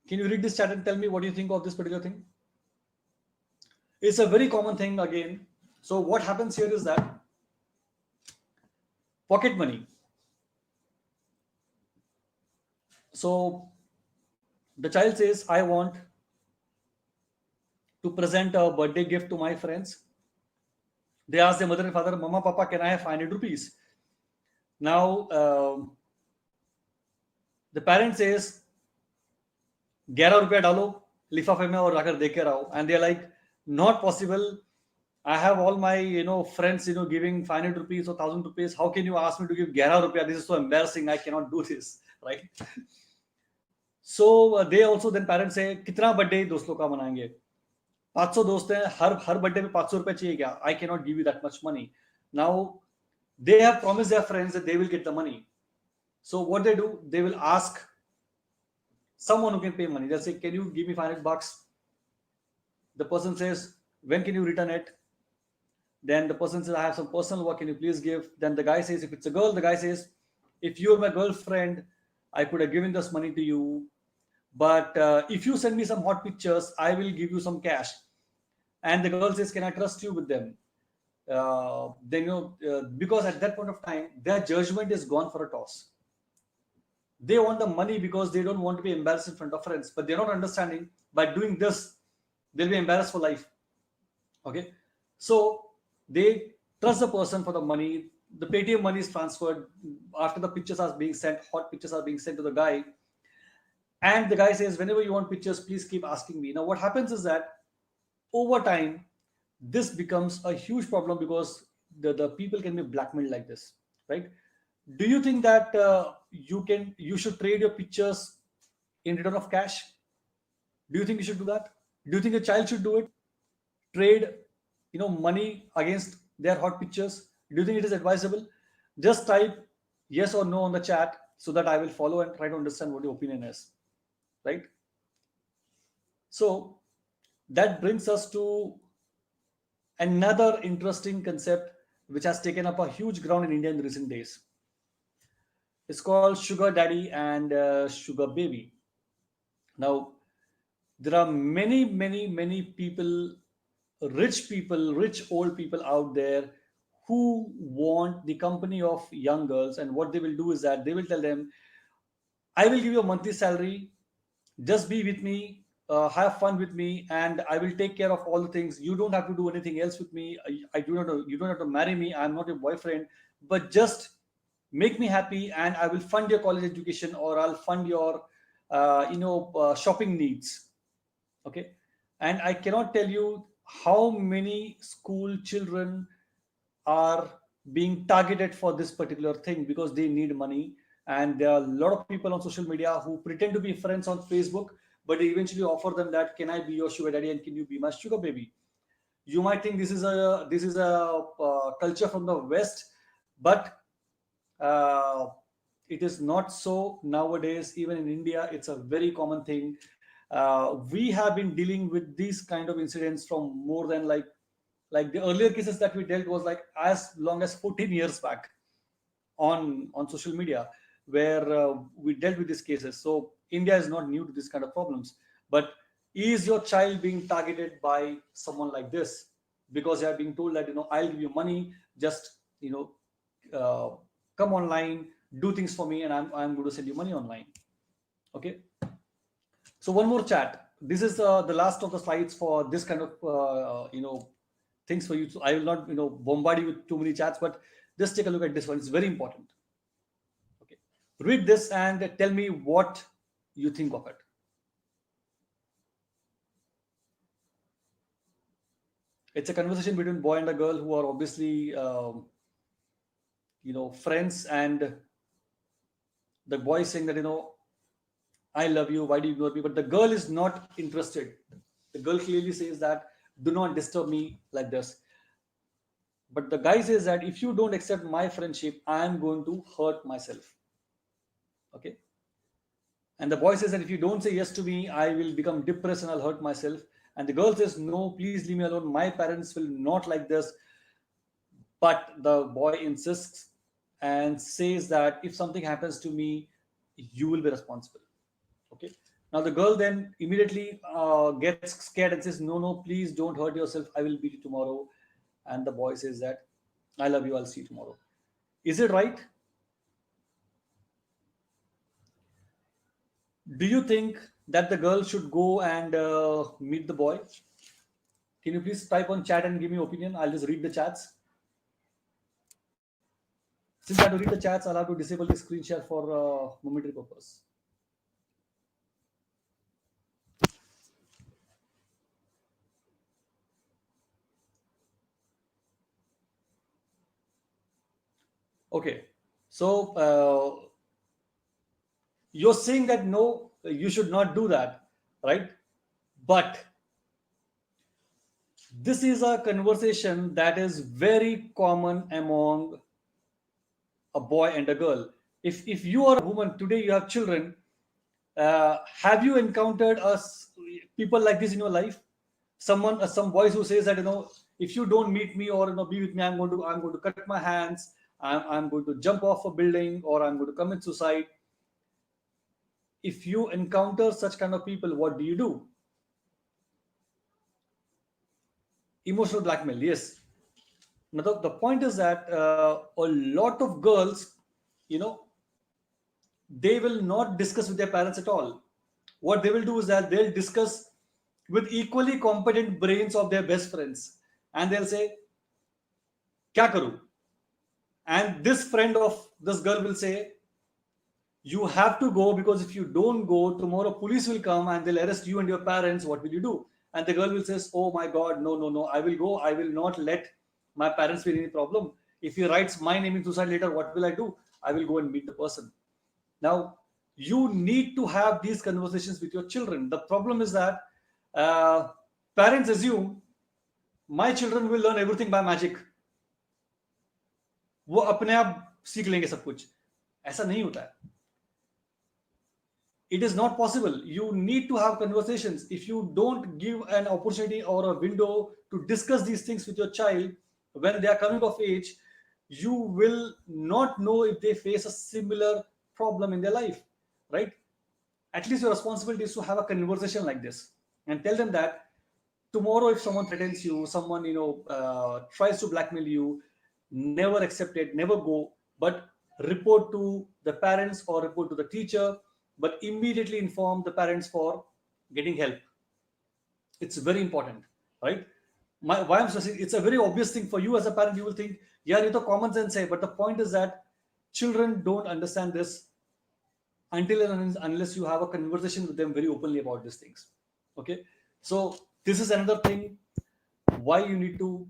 Can you read this chat and tell me what you think of this particular thing? It's a very common thing again. So what happens here is that pocket money. So the child says, I want to present a birthday gift to my friends. They ask their mother and father, Mama, Papa, can I have 500 rupees? Now, the parent says, 11 रुपया डालो लिफाफे में और आकर देके रहो, and they're like, not possible. I have all my friends giving 500 rupees or 1,000 rupees. How can you ask me to give 11 ruपया? This is so embarrassing. I cannot do this, right? So they also then parents say, कितना birthday दोस्त लोग का मनाएंगे? 500 दोस्त हैं, हर birthday में 500 रुपए चाहिए क्या? I cannot give you that much money. Now they have promised their friends that they will get the money. So what they do, they will ask someone who can pay money. They'll say, can you give me 500 bucks? The person says, when can you return it? Then the person says, I have some personal work, can you please give? Then the guy says, if it's a girl, the guy says, if you're my girlfriend, I could have given this money to you, but if you send me some hot pictures, I will give you some cash. And the girl says, can I trust you with them? Because at that point of time, their judgment is gone for a toss. They want the money because they don't want to be embarrassed in front of friends, but they're not understanding by doing this, they'll be embarrassed for life. Okay, so they trust the person for the money. The Paytm money is transferred after the pictures are being sent, hot pictures are being sent to the guy. And the guy says, whenever you want pictures, please keep asking me. Now, what happens is that over time, this becomes a huge problem because the people can be blackmailed like this, right? Do you think that you should trade your pictures in return of cash? Do you think you should do that? Do you think a child should do it? Trade, money against their hot pictures? Do you think it is advisable? Just type yes or no on the chat so that I will follow and try to understand what your opinion is, right? So that brings us to another interesting concept which has taken up a huge ground in India in the recent days. It's called sugar daddy and sugar baby. Now, there are many people, rich old people out there who want the company of young girls. And what they will do is that they will tell them, I will give you a monthly salary, just be with me, have fun with me, and I will take care of all the things. You don't have to do anything else with me. You don't have to marry me. I'm not your boyfriend, but just make me happy, and I will fund your college education, or I'll fund your shopping needs. Okay, and I cannot tell you how many school children are being targeted for this particular thing because they need money. And there are a lot of people on social media who pretend to be friends on Facebook, but they eventually offer them that, can I be your sugar daddy and can you be my sugar baby? You might think this is a culture from the West, but uh, it is not so nowadays. Even in India, it's a very common thing. We have been dealing with these kind of incidents from more than like the earlier cases that we dealt was like as long as 14 years back on social media, where we dealt with these cases. So India is not new to this kind of problems. But is your child being targeted by someone like this because they are being told that, I'll give you money, just uh, come online, do things for me, and I'm going to send you money online. Okay. So one more chat. This is the last of the slides for this kind of things for you. So I will not bombard you with too many chats, but just take a look at this one. It's very important. Okay, read this and tell me what you think of it. It's a conversation between boy and a girl who are obviously friends, and the boy is saying that I love you, why do you ignore me? But the girl is not interested. The girl clearly says that, do not disturb me like this. But the guy says that if you don't accept my friendship, I am going to hurt myself. Okay. And the boy says that if you don't say yes to me, I will become depressed and I'll hurt myself. And the girl says, no, please leave me alone. My parents will not like this. But the boy insists and says that if something happens to me, you will be responsible. Okay. Now the girl then immediately gets scared and says, no, please don't hurt yourself. I will beat you tomorrow. And the boy says that, I love you. I'll see you tomorrow. Is it right? Do you think that the girl should go and meet the boy? Can you please type on chat and give me opinion? I'll just read the chats. Since I have to read the chats, I'll have to disable the screen share for momentary purpose. Okay, so you're saying that no, you should not do that, right? But this is a conversation that is very common among a boy and a girl. If you are a woman today, you have children. Have you encountered people like this in your life? Some boys who says that if you don't meet me or be with me, I'm going to cut my hands. I'm going to jump off a building, or I'm going to commit suicide. If you encounter such kind of people, what do you do? Emotional blackmail, yes. Now the point is that a lot of girls, they will not discuss with their parents at all. What they will do is that they'll discuss with equally competent brains of their best friends, and they'll say, "Kya karu?" And this friend of this girl will say, you have to go, because if you don't go, tomorrow police will come and they'll arrest you and your parents. What will you do? And the girl will say, oh my God, no, I will go. I will not let my parents feel any problem. If he writes my name in suicide letter, what will I do? I will go and meet the person. Now, you need to have these conversations with your children. The problem is that parents assume my children will learn everything by magic. वो अपने आप सीख लेंगे सब कुछ. ऐसा नहीं होता है. It is not possible. You need to have conversations. If you don't give an opportunity or a window to discuss these things with your child when they are coming of age, you will not know if they face a similar problem in their life, right? At least your responsibility is to have a conversation like this and tell them that tomorrow if someone threatens you, someone tries to blackmail you, never accept it, never go, but report to the parents or report to the teacher, but immediately inform the parents for getting help. It's very important, right? Why I'm stressing, it's a very obvious thing for you as a parent. You will think, yeah, it's a common sense, but the point is that children don't understand this until and unless you have a conversation with them very openly about these things. Okay, so this is another thing why you need to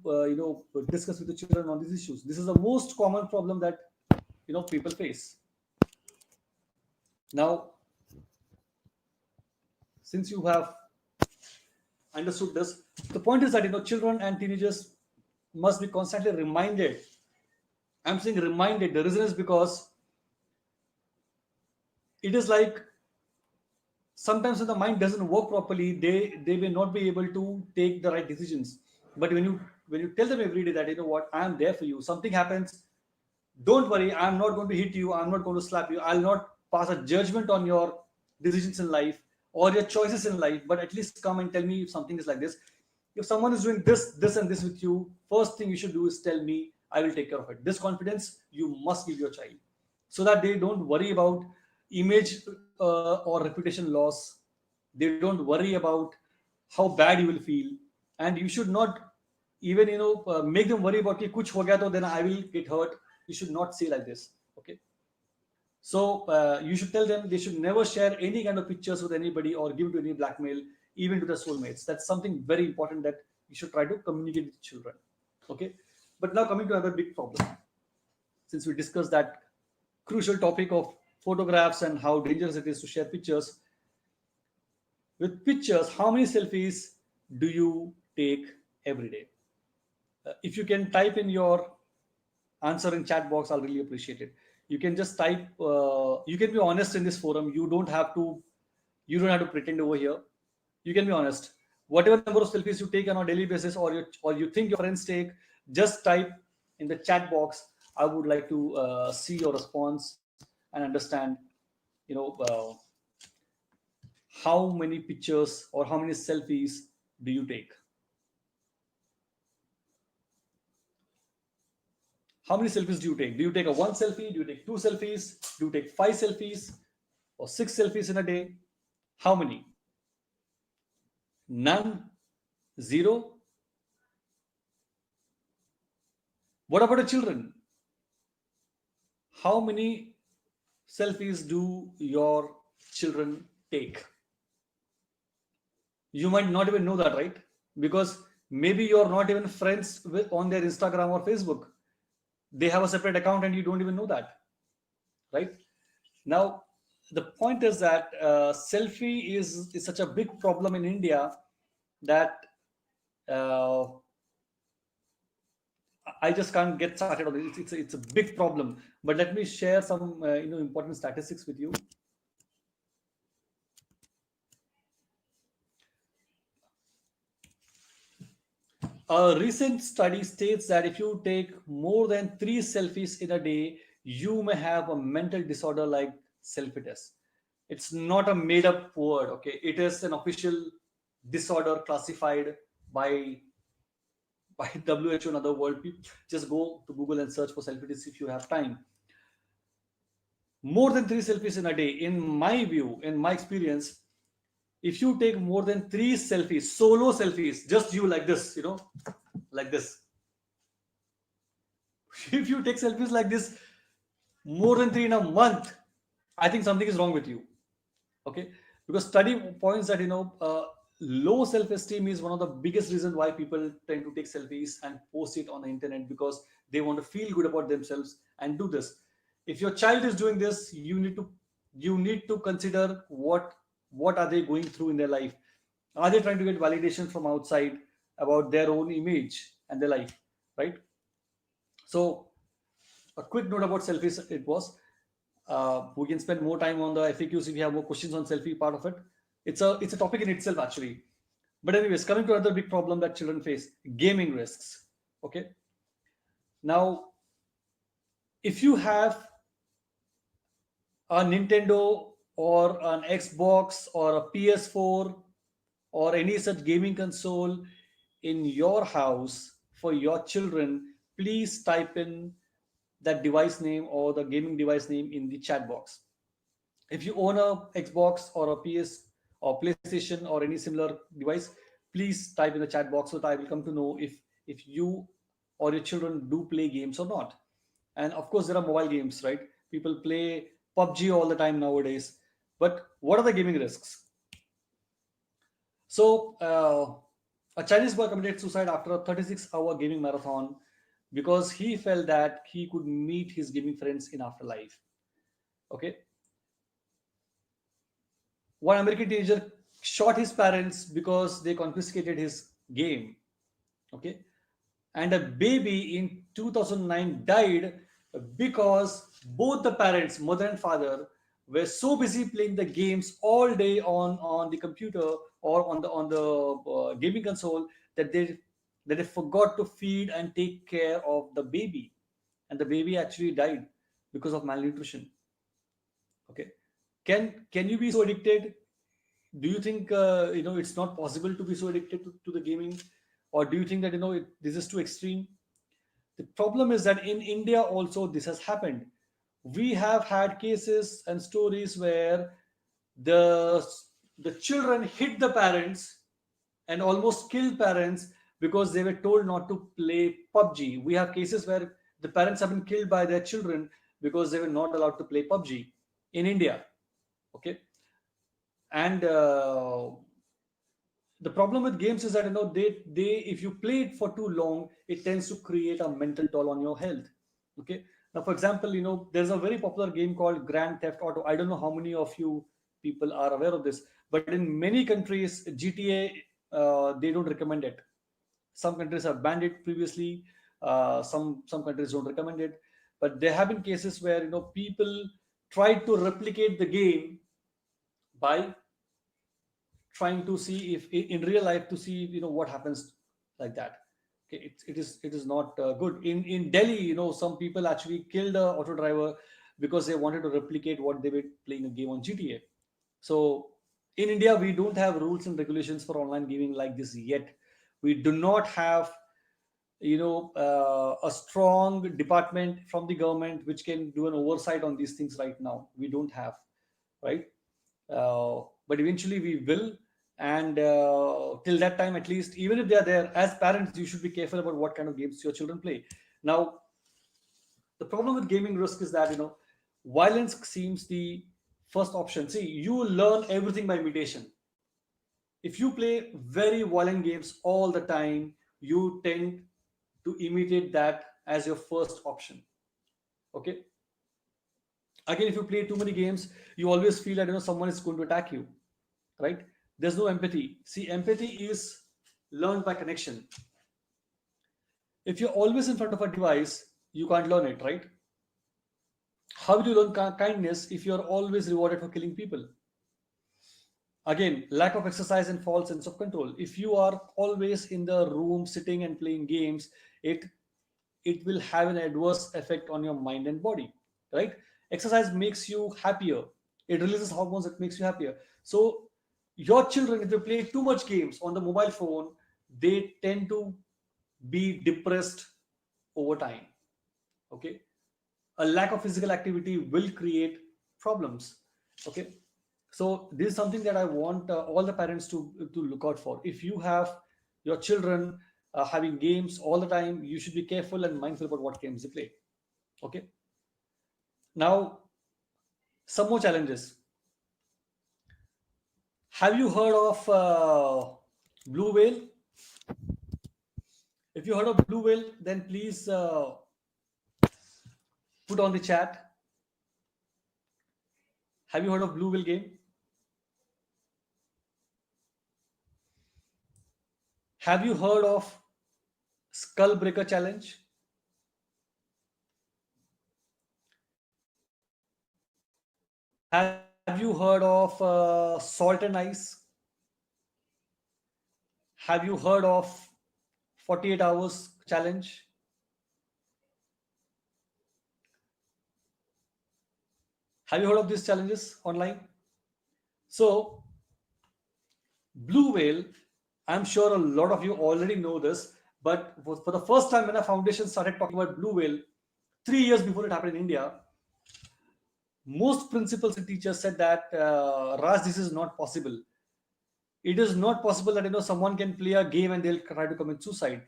discuss with the children on these issues. This is the most common problem that people face. Now, since you have understood this, the point is that children and teenagers must be constantly reminded. I'm saying reminded. The reason is because it is like sometimes when the mind doesn't work properly, they may not be able to take the right decisions. But when you tell them every day that what, I am there for you. Something happens, don't worry, I'm not going to hit you, I'm not going to slap you, I'll not pass a judgment on your decisions in life or your choices in life, but at least come and tell me if something is like this. If someone is doing this and this with you, first thing you should do is tell me, I will take care of it. This confidence you must give your child, so that they don't worry about image or reputation loss. They don't worry about how bad you will feel, and you should not even make them worry about कि कुछ हो गया तो then I will get hurt. You should not say like this. Okay. So you should tell them they should never share any kind of pictures with anybody or give to any blackmail, even to their soulmates. That's something very important that you should try to communicate with children. Okay. But now coming to another big problem. Since we discussed that crucial topic of photographs and how dangerous it is to share pictures. With pictures, how many selfies do you take every day? If you can type in your answer in chat box, I'll really appreciate it. You can just type, you can be honest in this forum. You don't have to pretend over here. You can be honest. Whatever number of selfies you take on a daily basis, or you think your friends take, just type in the chat box. I would like to see your response and understand, how many pictures or how many selfies do you take? How many selfies do you take? Do you take a one selfie? Do you take two selfies? Do you take 5 selfies or 6 selfies in a day? How many? None? 0? What about the children? How many selfies do your children take? You might not even know that, right? Because maybe you're not even friends with on their Instagram or Facebook. They have a separate account and you don't even know that, right? Now, the point is that selfie is such a big problem in India that I just can't get started on it. It's a big problem. But let me share some important statistics with you. A recent study states that if you take more than 3 selfies in a day, you may have a mental disorder like selfie-ness. It's not a made-up word, okay? It is an official disorder classified by WHO and other world people. Just go to Google and search for selfie-ness if you have time. More than 3 selfies in a day, in my view, in my experience, if you take more than 3 selfies, solo selfies, just you like this, like this. If you take selfies like this, more than 3 in a month, I think something is wrong with you. Okay, because study points that low self-esteem is one of the biggest reasons why people tend to take selfies and post it on the internet, because they want to feel good about themselves and do this. If your child is doing this, you need to consider what are they going through in their life. Are they trying to get validation from outside about their own image and their life, right? So a quick note about selfies. It was we can spend more time on the FAQs if you have more questions on selfie part of it. It's a topic in itself actually. But anyways, coming to another big problem that children face: gaming risks. Okay, now if you have a Nintendo or an Xbox or a PS4 or any such gaming console in your house for your children, please type in that device name or the gaming device name in the chat box. If you own a Xbox or a PS or PlayStation or any similar device, please type in the chat box so that I will come to know if you or your children do play games or not. And of course, there are mobile games, right? People play PUBG all the time nowadays. But what are the gaming risks? So, a Chinese boy committed suicide after a 36-hour gaming marathon because he felt that he could meet his gaming friends in afterlife. Okay. One American teenager shot his parents because they confiscated his game. Okay, and a baby in 2009 died because both the parents, mother and father, were so busy playing the games all day on the computer or on the gaming console that they forgot to feed and take care of the baby, and the baby actually died because of malnutrition. Okay, can you be so addicted? Do you think it's not possible to be so addicted to the gaming, or do you think that this is too extreme? The problem is that in India also this has happened. We have had cases and stories where the the children hit the parents and almost killed parents because they were told not to play PUBG. We have cases where the parents have been killed by their children because they were not allowed to play PUBG in India. Okay, and the problem with games is that they if you play it for too long, it tends to create a mental toll on your health. Okay, now for example, there's a very popular game called Grand Theft Auto. I don't know how many of you people are aware of this, but in many countries GTA, they don't recommend it. Some countries have banned it previously. Some countries don't recommend it, but there have been cases where people try to replicate the game by trying to see if in real life to see what happens like that. Okay, it is not good. In Delhi, some people actually killed a auto driver because they wanted to replicate what they were playing a game on GTA. So in India, we don't have rules and regulations for online gaming like this yet. We do not have a strong department from the government which can do an oversight on these things right now. We don't have, right? But eventually we will, and till that time, at least, even if they are there, as parents you should be careful about what kind of games your children play. Now the problem with gaming risk is that violence seems the first option. See, you learn everything by imitation. If you play very violent games all the time, you tend to imitate that as your first option. Okay, again, if you play too many games, you always feel that someone is going to attack you, right? There's no empathy. See, empathy is learned by connection. If you're always in front of a device, you can't learn it, right? How will you learn kindness if you're always rewarded for killing people? Again, lack of exercise and false sense of control. If you are always in the room sitting and playing games, it will have an adverse effect on your mind and body, right? Exercise makes you happier. It releases hormones that makes you happier. So your children, if they play too much games on the mobile phone, they tend to be depressed over time. Okay, a lack of physical activity will create problems. Okay, so this is something that I want all the parents to look out for. If you have your children having games all the time, you should be careful and mindful about what games they play. Okay, now some more challenges. Have you heard of blue whale? If you heard of blue whale, then please put on the chat. Have you heard of blue whale game? Have you heard of skull breaker challenge? Have you heard of salt and ice? Have you heard of 48 hours challenge? Have you heard of these challenges online? So, blue whale, I'm sure a lot of you already know this, but for the first time when a foundation started talking about blue whale, 3 years before it happened in India, most principals and teachers said that Raj, this is not possible. It is not possible that someone can play a game and they'll try to commit suicide.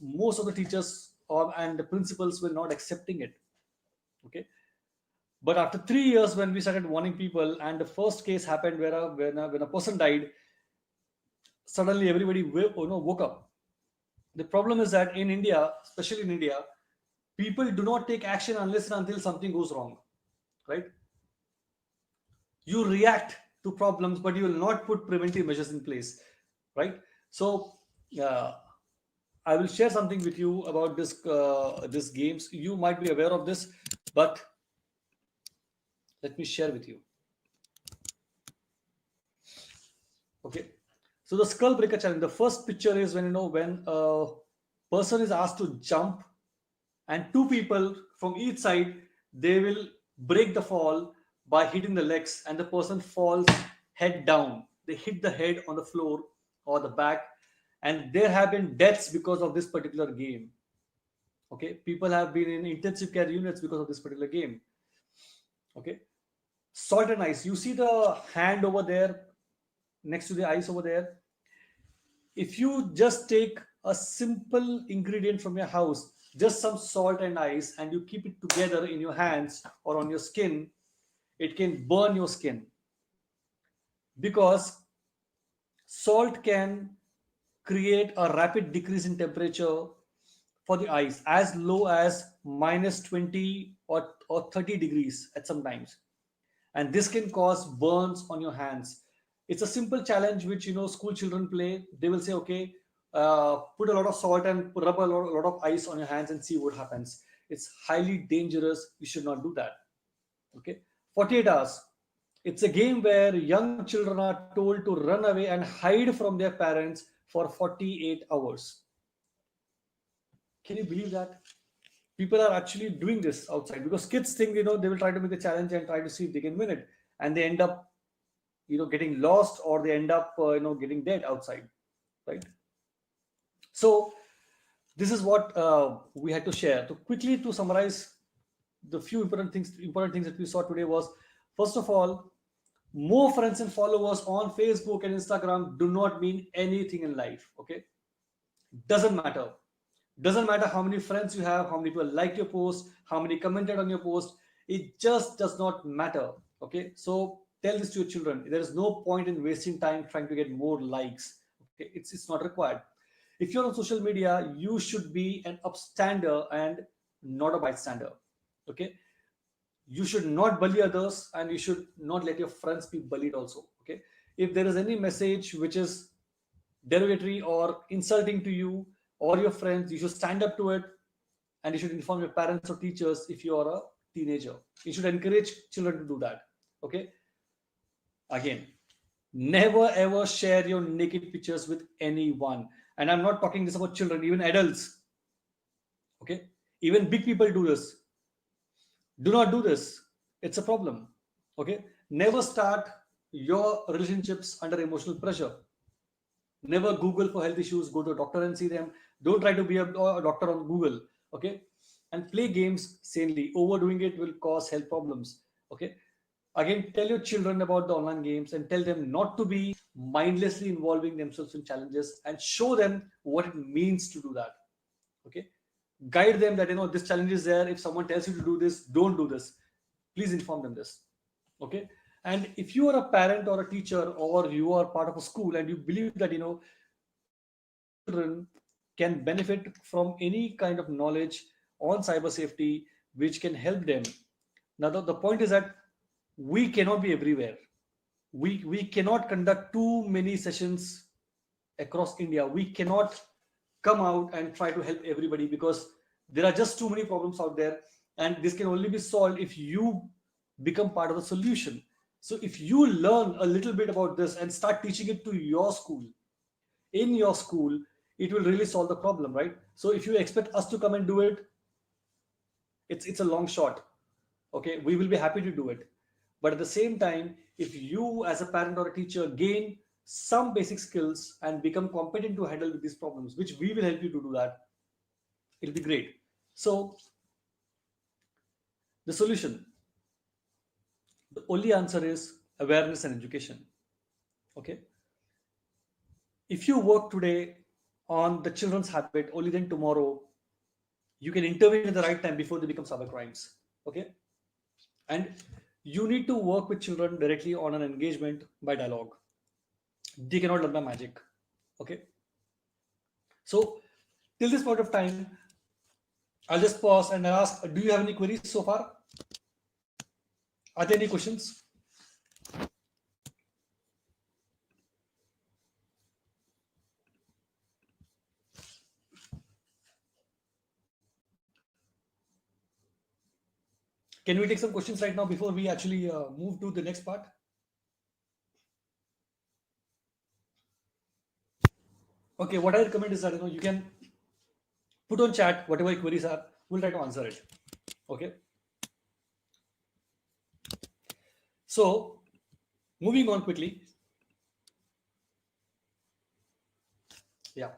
Most of the teachers and the principals were not accepting it. Okay, but after 3 years, when we started warning people, and the first case happened where when a person died, suddenly everybody woke up. The problem is that in India, especially in India, people do not take action unless and until something goes wrong, right? You react to problems, but you will not put preventive measures in place, right? So I will share something with you about this games. You might be aware of this, but let me share with you. Okay, so the skull breaker challenge. The first picture is when a person is asked to jump, and two people from each side, they will break the fall by hitting the legs, and the person falls head down. They hit the head on the floor or the back, and there have been deaths because of this particular game. Okay, people have been in intensive care units because of this particular game. Okay, salt and ice. You see the hand over there next to the ice over there. If you just take a simple ingredient from your house, just some salt and ice, and you keep it together in your hands or on your skin, it can burn your skin, because salt can create a rapid decrease in temperature for the ice as low as minus 20 or 30 degrees at some times, and this can cause burns on your hands. It's a simple challenge which school children play. They will say, okay, put a lot of salt and rub a lot of ice on your hands and see what happens. It's highly dangerous. You should not do that. Okay, 48 hours. It's a game where young children are told to run away and hide from their parents for 48 hours. Can you believe that? People are actually doing this outside because kids think they will try to make a challenge and try to see if they can win it, and they end up getting lost, or they end up getting dead outside, right? So this is what we had to share. To quickly to summarize the few important things that we saw today was, first of all, more friends and followers on Facebook and Instagram do not mean anything in life. Okay, doesn't matter. Doesn't matter how many friends you have, how many people liked your post, how many commented on your post. It just does not matter. Okay, so tell this to your children. There is no point in wasting time trying to get more likes. Okay, it's not required. If you're on social media, you should be an upstander and not a bystander. Okay, you should not bully others, and you should not let your friends be bullied also. Okay, if there is any message which is derogatory or insulting to you or your friends, you should stand up to it, and you should inform your parents or teachers. If you are a teenager, you should encourage children to do that. Okay, again, never ever share your naked pictures with anyone, and I'm not talking this about children, even adults. Okay, even big people do this. Do not do this. It's a problem. Okay, never start your relationships under emotional pressure. Never Google for health issues. Go to a doctor and see them. Don't try to be a doctor on Google. Okay, and play games sanely. Overdoing it will cause health problems. Okay, again, tell your children about the online games and tell them not to be mindlessly involving themselves in challenges, and show them what it means to do that. Okay, guide them that this challenge is there. If someone tells you to do this, don't do this. Please inform them this. Okay, and if you are a parent or a teacher, or you are part of a school, and you believe that children can benefit from any kind of knowledge on cyber safety which can help them. Now the point is that we cannot be everywhere. We cannot conduct too many sessions across India. We cannot come out and try to help everybody, because there are just too many problems out there, and this can only be solved if you become part of the solution. So if you learn a little bit about this and start teaching it to your school, in your school, it will really solve the problem, right? So if you expect us to come and do it, it's a long shot. Okay, we will be happy to do it, but at the same time, if you as a parent or a teacher gain some basic skills and become competent to handle these problems, which we will help you to do that, it'll be great. So the solution, the only answer is awareness and education. Okay, if you work today on the children's habit, only then tomorrow you can intervene at the right time before they become cyber crimes. Okay, and you need to work with children directly on an engagement by dialogue. They cannot learn by magic. Okay, so till this point of time, I'll just pause and ask, do you have any queries so far? Are there any questions? Can we take some questions right now before we actually move to the next part? Okay, what I recommend is that you can put on chat whatever your queries are. We'll try to answer it. Okay. So moving on quickly. Yeah.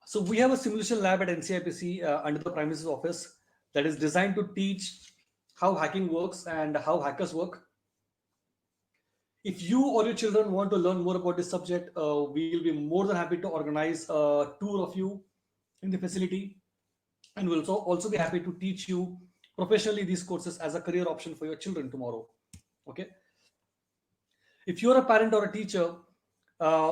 So we have a simulation lab at NCIPC under the Prime Minister's office that is designed to teach how hacking works and how hackers work. If you or your children want to learn more about this subject, we will be more than happy to organize a tour of you in the facility, and we'll also be happy to teach you professionally these courses as a career option for your children tomorrow. Okay. If you're a parent or a teacher,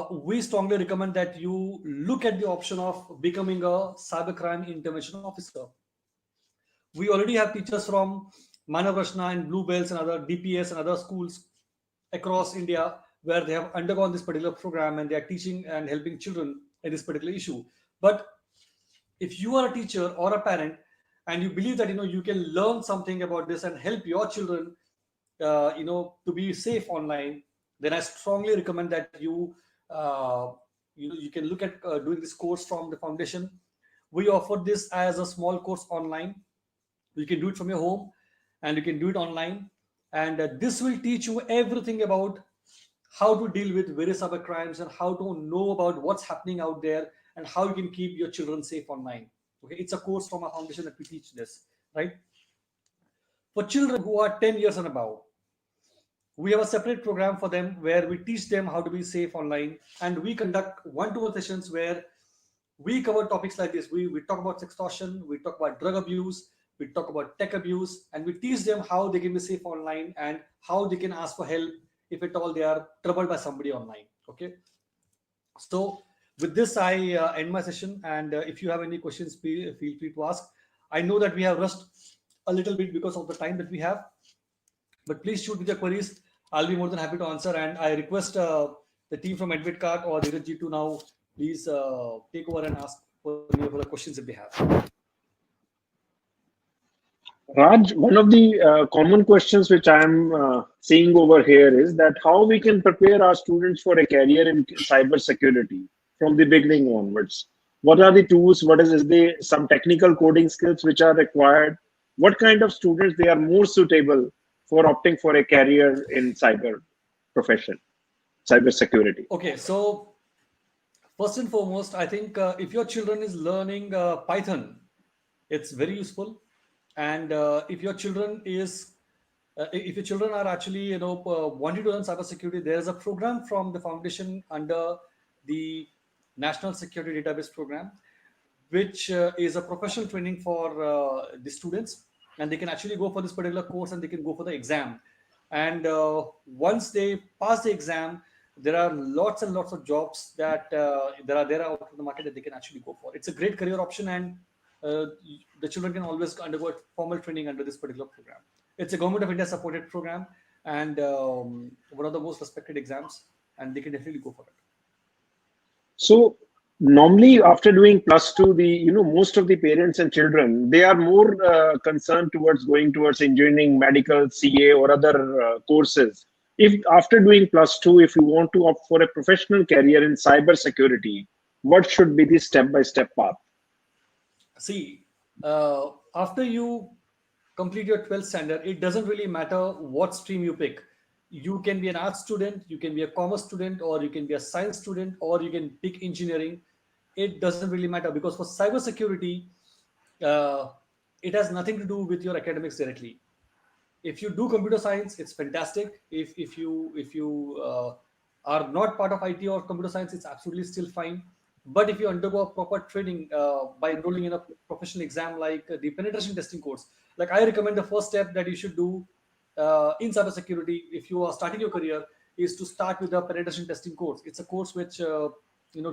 we strongly recommend that you look at the option of becoming a cybercrime intervention officer. We already have teachers from Manavrashna and Bluebells and other DPS and other schools across India where they have undergone this particular program and they are teaching and helping children in this particular issue. But if you are a teacher or a parent and you believe that you can learn something about this and help your children to be safe online, then I strongly recommend that you can look at doing this course from the foundation. We offer this as a small course online. You can do it from your home and you can do it online, and this will teach you everything about how to deal with various cyber crimes and how to know about what's happening out there and how you can keep your children safe online. Okay, it's a course from our foundation that we teach this, right? For children who are 10 years and above, we have a separate program for them where we teach them how to be safe online, and we conduct one-to-one sessions where we cover topics like this. We talk about sextortion, we talk about drug abuse, we talk about tech abuse, and we teach them how they can be safe online and how they can ask for help if at all they are troubled by somebody online. Okay. So with this, I end my session. And if you have any questions, feel free to ask. I know that we have rushed a little bit because of the time that we have, but please shoot with your queries. I'll be more than happy to answer. And I request the team from AdmitKard or Dheerajji to now please take over and ask for the questions that they have. Raj, one of the common questions which I'm seeing over here is that how we can prepare our students for a career in cybersecurity from the beginning onwards. What are the tools? What is there some technical coding skills which are required? What kind of students they are more suitable for opting for a career in cyber profession, cybersecurity? Okay, so first and foremost, I think if your children is learning Python, it's very useful. And if your children are actually wanting to learn cybersecurity, there is a program from the foundation under the National Security Database Program, which is a professional training for the students, and they can actually go for this particular course and they can go for the exam. And once they pass the exam, there are lots and lots of jobs that there are out in the market that they can actually go for. It's a great career option, and the children can always undergo formal training under this particular program. It's a Government of India supported program and one of the most respected exams, and they can definitely go for it. So normally after doing +2, the most of the parents and children, they are more concerned towards going towards engineering, medical, CA or other courses. If after doing +2, if you want to opt for a professional career in cybersecurity, what should be the step-by-step path? See, after you complete your 12th standard, it doesn't really matter what stream you pick. You can be an art student, you can be a commerce student, or you can be a science student, or you can pick engineering. It doesn't really matter, because for cybersecurity, it has nothing to do with your academics directly. If you do computer science, it's fantastic. If you are not part of IT or computer science, it's absolutely still fine. But if you undergo a proper training by enrolling in a professional exam like the penetration testing course, like I recommend the first step that you should do in cybersecurity if you are starting your career is to start with the penetration testing course. It's a course which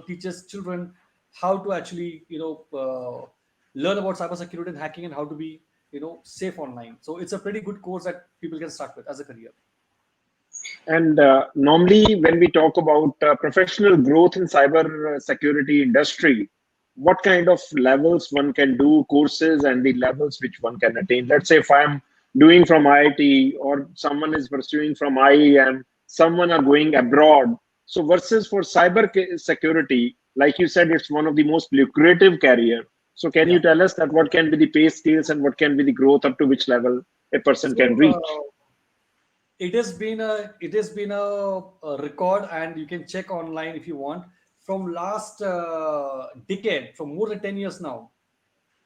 teaches children how to actually learn about cybersecurity and hacking and how to be safe online. So it's a pretty good course that people can start with as a career. And normally, when we talk about professional growth in cyber security industry, what kind of levels one can do courses and the levels which one can attain? Let's say if I'm doing from IIT or someone is pursuing from IEM, someone are going abroad. So versus for security, like you said, it's one of the most lucrative career. So can Yeah. you tell us that what can be the pay scales and what can be the growth up to which level a person can So reach? it has been a record, and you can check online if you want, from last decade, from more than 10 years now.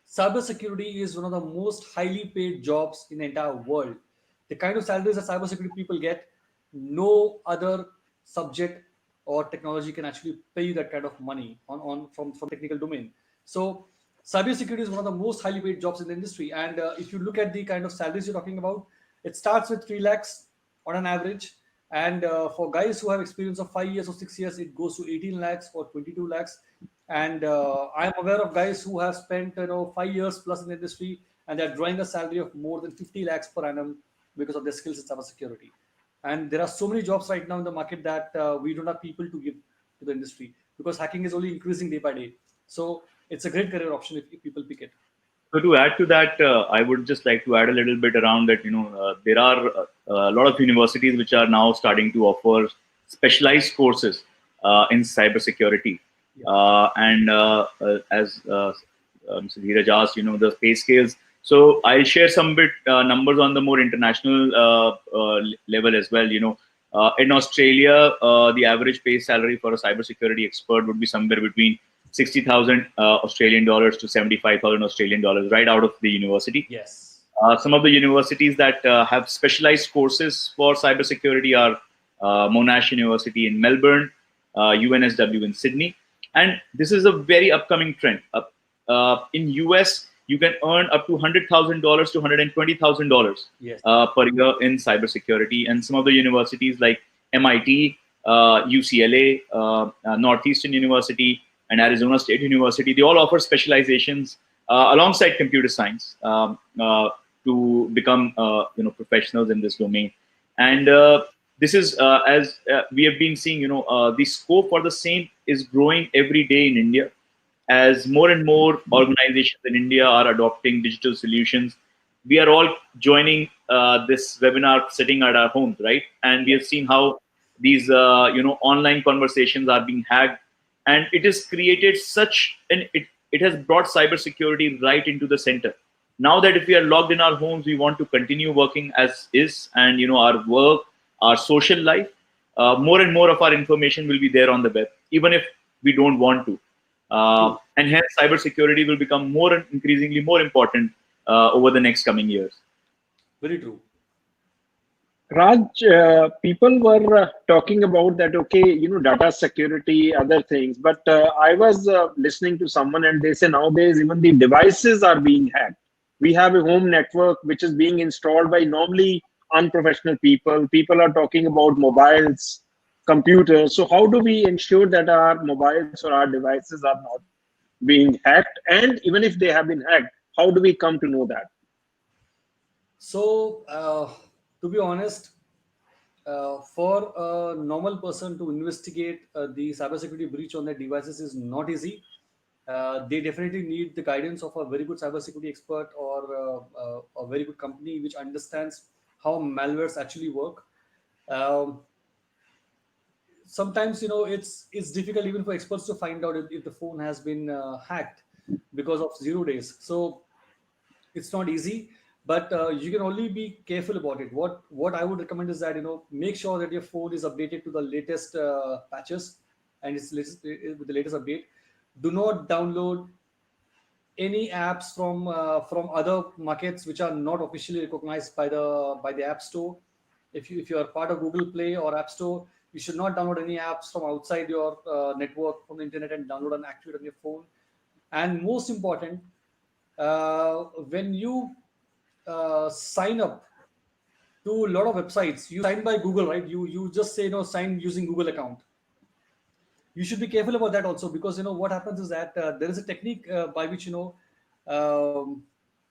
Cybersecurity is one of the most highly paid jobs in the entire world. The kind of salaries that cybersecurity people get, no other subject or technology can actually pay you that kind of money on from technical domain. So cybersecurity is one of the most highly paid jobs in the industry. And if you look at the kind of salaries you're talking about, it starts with 3 lakhs on an average. And for guys who have experience of 5 years or 6 years, it goes to 18 lakhs or 22 lakhs. And I'm aware of guys who have spent 5 years plus in the industry, and they're drawing a salary of more than 50 lakhs per annum because of their skills in cybersecurity. And there are so many jobs right now in the market that we don't have people to give to the industry, because hacking is only increasing day by day. So it's a great career option if people pick it. So to add to that, I would just like to add a little bit around that. There are a lot of universities which are now starting to offer specialized courses in cybersecurity. Yeah. As Mr. Dheeraj asked, the pay scales. So I'll share some bit numbers on the more international level as well. In Australia, the average pay salary for a cybersecurity expert would be somewhere between 60,000 Australian dollars to 75,000 Australian dollars right out of the university. Yes. Some of the universities that have specialized courses for cybersecurity are Monash University in Melbourne, UNSW in Sydney, and this is a very upcoming trend. In US, you can earn up to $100,000 to $120,000 Yes. per year in cybersecurity, and some of the universities like MIT, UCLA, Northeastern University, and Arizona State University, they all offer specializations alongside computer science to become professionals in this domain. And this is as we have been seeing, the scope for the same is growing every day in India, as more and more organizations in India are adopting digital solutions. We are all joining this webinar sitting at our homes, right? And we have seen how these online conversations are being hacked, and it has created it has brought cybersecurity right into the center. Now that if we are logged in our homes, we want to continue working as is, and our work, our social life, more and more of our information will be there on the web, even if we don't want to. And hence, cybersecurity will become increasingly more important over the next coming years. Very true. Raj, people were talking about that, okay, data security, other things. But I was listening to someone and they say nowadays even the devices are being hacked. We have a home network which is being installed by normally unprofessional people. People are talking about mobiles, computers. So how do we ensure that our mobiles or our devices are not being hacked? And even if they have been hacked, how do we come to know that? So, to be honest, for a normal person to investigate the cybersecurity breach on their devices is not easy. They definitely need the guidance of a very good cybersecurity expert, or a very good company which understands how malwares actually work. Um, Sometimes it's difficult even for experts to find out if the phone has been hacked because of 0 days. So it's not easy, but you can only be careful about it. What I would recommend is that make sure that your phone is updated to the latest patches, and it's with the latest update. Do not download any apps from other markets which are not officially recognized by the App Store. If you are part of Google Play or App Store, you should not download any apps from outside your network from the internet and download and activate on your phone. And most important, when you sign up to a lot of websites, you sign by Google, right? You just say sign using Google account. You should be careful about that also, because what happens is that there is a technique by which um,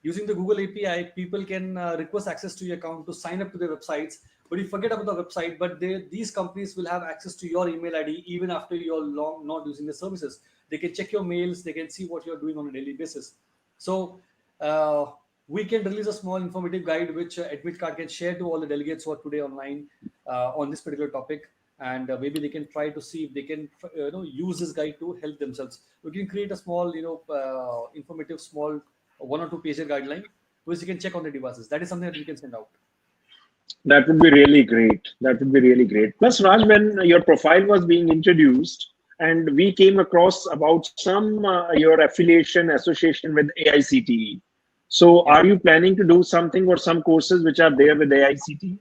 Using the Google API, people can request access to your account to sign up to their websites. But you forget about the website, but these companies will have access to your email ID even after you're long not using the services. They can check your mails, they can see what you're doing on a daily basis. So we can release a small informative guide which AdmitKard can share to all the delegates who are today online on this particular topic, and maybe they can try to see if they can use this guide to help themselves. We can create a small informative small 1 or 2 pager guideline which you can check on the devices. That is something that we can send out. That would be really great. That would be really great. Plus, Raj, when your profile was being introduced, and we came across about some your affiliation association with AICTE. So, are you planning to do something or some courses which are there with AICTE?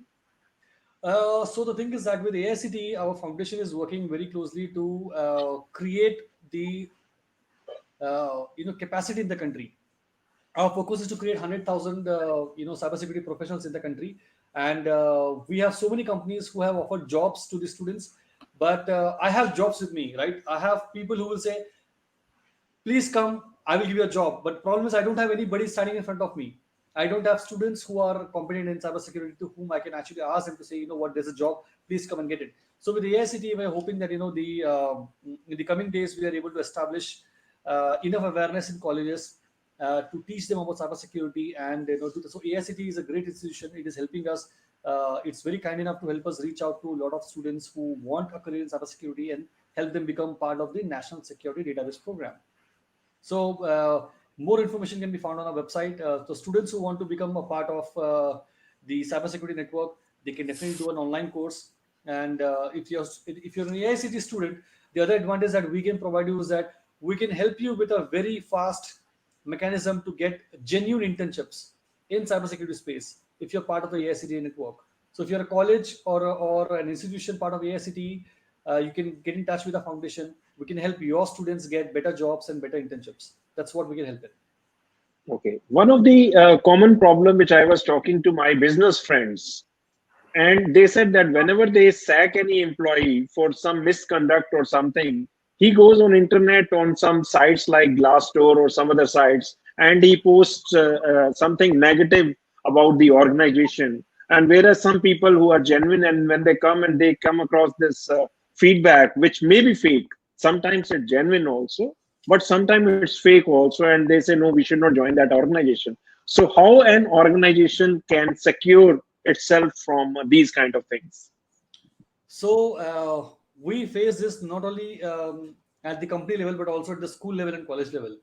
So the thing is that with AICTE, our foundation is working very closely to create the capacity in the country. Our focus is to create 100,000 cybersecurity professionals in the country, and we have so many companies who have offered jobs to the students. But I have jobs with me, right? I have people who will say, "Please come, I will give you a job." But problem is, I don't have anybody standing in front of me. I don't have students who are competent in cybersecurity to whom I can actually ask them to say, what, there's a job, please come and get it. So with the AICTE, we're hoping that in the coming days we are able to establish enough awareness in colleges to teach them about cybersecurity, and so AICTE is a great institution. It is helping us. It's very kind enough to help us reach out to a lot of students who want a career in cybersecurity and help them become part of the National Security Database Program. So more information can be found on our website. So students who want to become a part of the cybersecurity network, they can definitely do an online course. And if you're an AICTE student, the other advantage that we can provide you is that we can help you with a very fast mechanism to get genuine internships in cybersecurity space if you're part of the AICTE network. So if you're a college or an institution part of AICTE, you can get in touch with the foundation. We can help your students get better jobs and better internships. That's what we can help in. Okay. One of the common problem which I was talking to my business friends, and they said that whenever they sack any employee for some misconduct or something, he goes on internet on some sites like Glassdoor or some other sites, and he posts something negative about the organization. And whereas some people who are genuine, and when they come and they come across this feedback, which may be fake, sometimes it's genuine also, but sometimes it's fake also, and they say, no, we should not join that organization. So how an organization can secure itself from these kind of things? So we face this not only at the company level, but also at the school level and college level.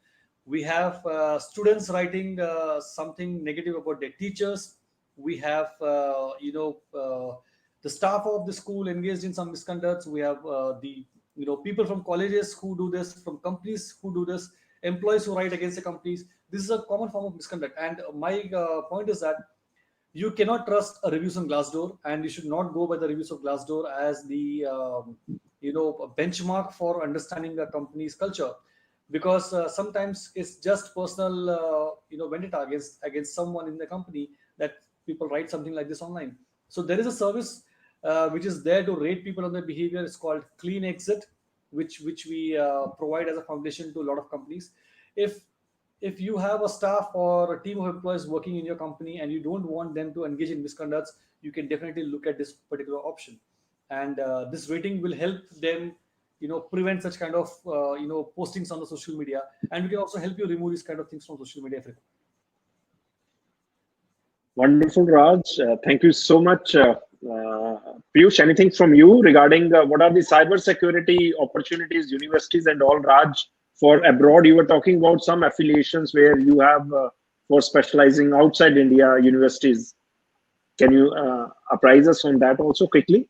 We have students writing something negative about their teachers. We have the staff of the school engaged in some misconducts. We have the people from colleges who do this, from companies who do this, employees who write against the companies. This is a common form of misconduct. And my point is that you cannot trust a reviews on Glassdoor, and you should not go by the reviews of Glassdoor as the benchmark for understanding a company's culture, because sometimes it's just personal vendetta against someone in the company that people write something like this online. So there is a service which is there to rate people on their behavior. It's called Clean Exit, which we provide as a foundation to a lot of companies. If you have a staff or a team of employees working in your company and you don't want them to engage in misconducts, you can definitely look at this particular option. And this rating will help them, prevent such kind of, postings on the social media. And we can also help you remove these kind of things from social media. Wonderful, Raj. Thank you so much. Piyush, anything from you regarding what are the cyber security opportunities, universities and all? Raj, for abroad, you were talking about some affiliations where you have for specializing outside India universities. Can you apprise us on that also quickly?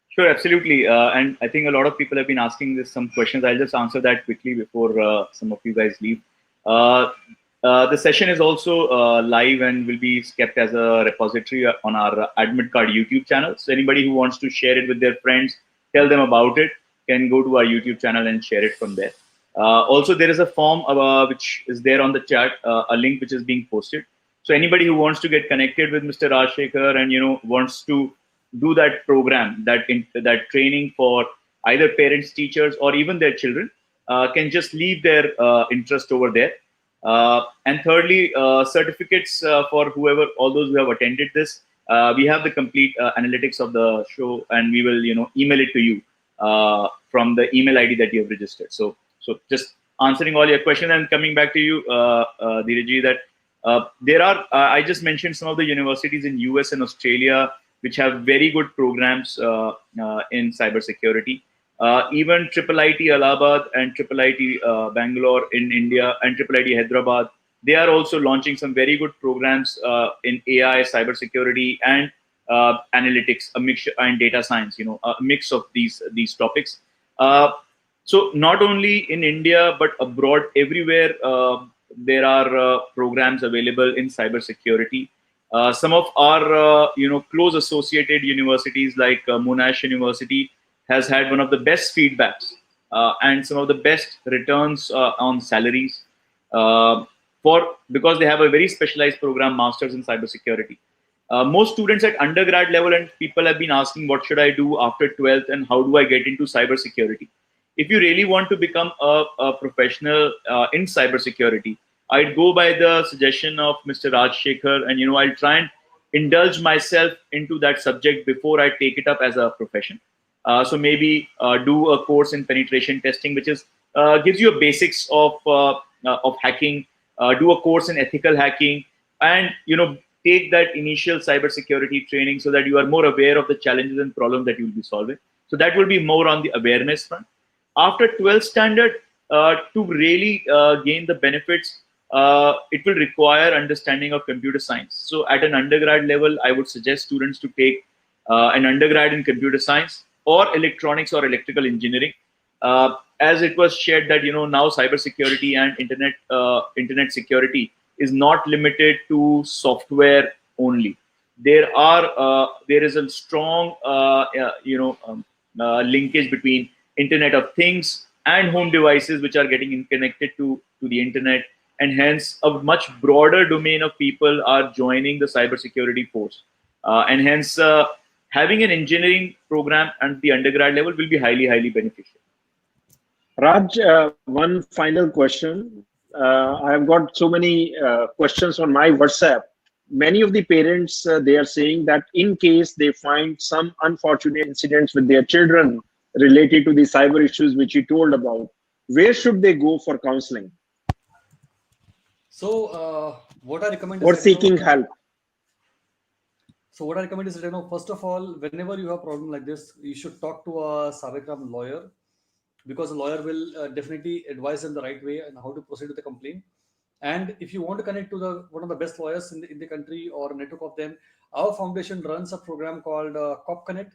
Sure, absolutely. And I think a lot of people have been asking this some questions. I'll just answer that quickly before some of you guys leave. The session is also live and will be kept as a repository on our AdmitKard YouTube channel. So anybody who wants to share it with their friends, tell them about it, can go to our YouTube channel and share it from there. Also, there is a form which is there on the chat, a link which is being posted. So anybody who wants to get connected with Mr. Rajshekhar and wants to do that program, that training for either parents, teachers, or even their children, can just leave their interest over there. And thirdly, certificates for whoever, all those who have attended this. We have the complete analytics of the show, and we will, email it to you from the email ID that you have registered. So just answering all your questions and coming back to you, Dheeraj, that there are. I just mentioned some of the universities in US and Australia which have very good programs in cybersecurity. Even IIIT Allahabad and IIIT Bangalore in India and IIIT Hyderabad, they are also launching some very good programs in AI, cybersecurity, and analytics, a mixture, and data science. A mix of these topics. So not only in India but abroad, everywhere there are programs available in cybersecurity. Some of our close associated universities like Monash University has had one of the best feedbacks and some of the best returns on salaries because they have a very specialized program, masters in cybersecurity. Most students at undergrad level and people have been asking, what should I do after 12th and how do I get into cybersecurity? If you really want to become a professional in cybersecurity, I'd go by the suggestion of Mr. Raj Shekhar, and I'll try and indulge myself into that subject before I take it up as a profession. So maybe do a course in penetration testing, which is gives you a basics of hacking. Do a course in ethical hacking, and take that initial cybersecurity training so that you are more aware of the challenges and problems that you will be solving. So that will be more on the awareness front. After 12th standard, to really gain the benefits, it will require understanding of computer science. So at an undergrad level, I would suggest students to take an undergrad in computer science or electronics or electrical engineering. As it was shared that now cybersecurity and internet security is not limited to software only. There is a strong linkage between Internet of Things and home devices which are getting connected to the internet, and hence a much broader domain of people are joining the cybersecurity force, and hence having an engineering program at the undergrad level will be highly beneficial. Raj, one final question. I have got so many questions on my WhatsApp. Many of the parents, they are saying that in case they find some unfortunate incidents with their children related to the cyber issues which you told about, where should they go for counseling? So what I recommend or is seeking help? So what I recommend is that, first of all, whenever you have a problem like this, you should talk to a cybercrime lawyer, because a lawyer will definitely advise them the right way and how to proceed with the complaint. And if you want to connect to one of the best lawyers in the country or a network of them, our foundation runs a program called Cop Connect,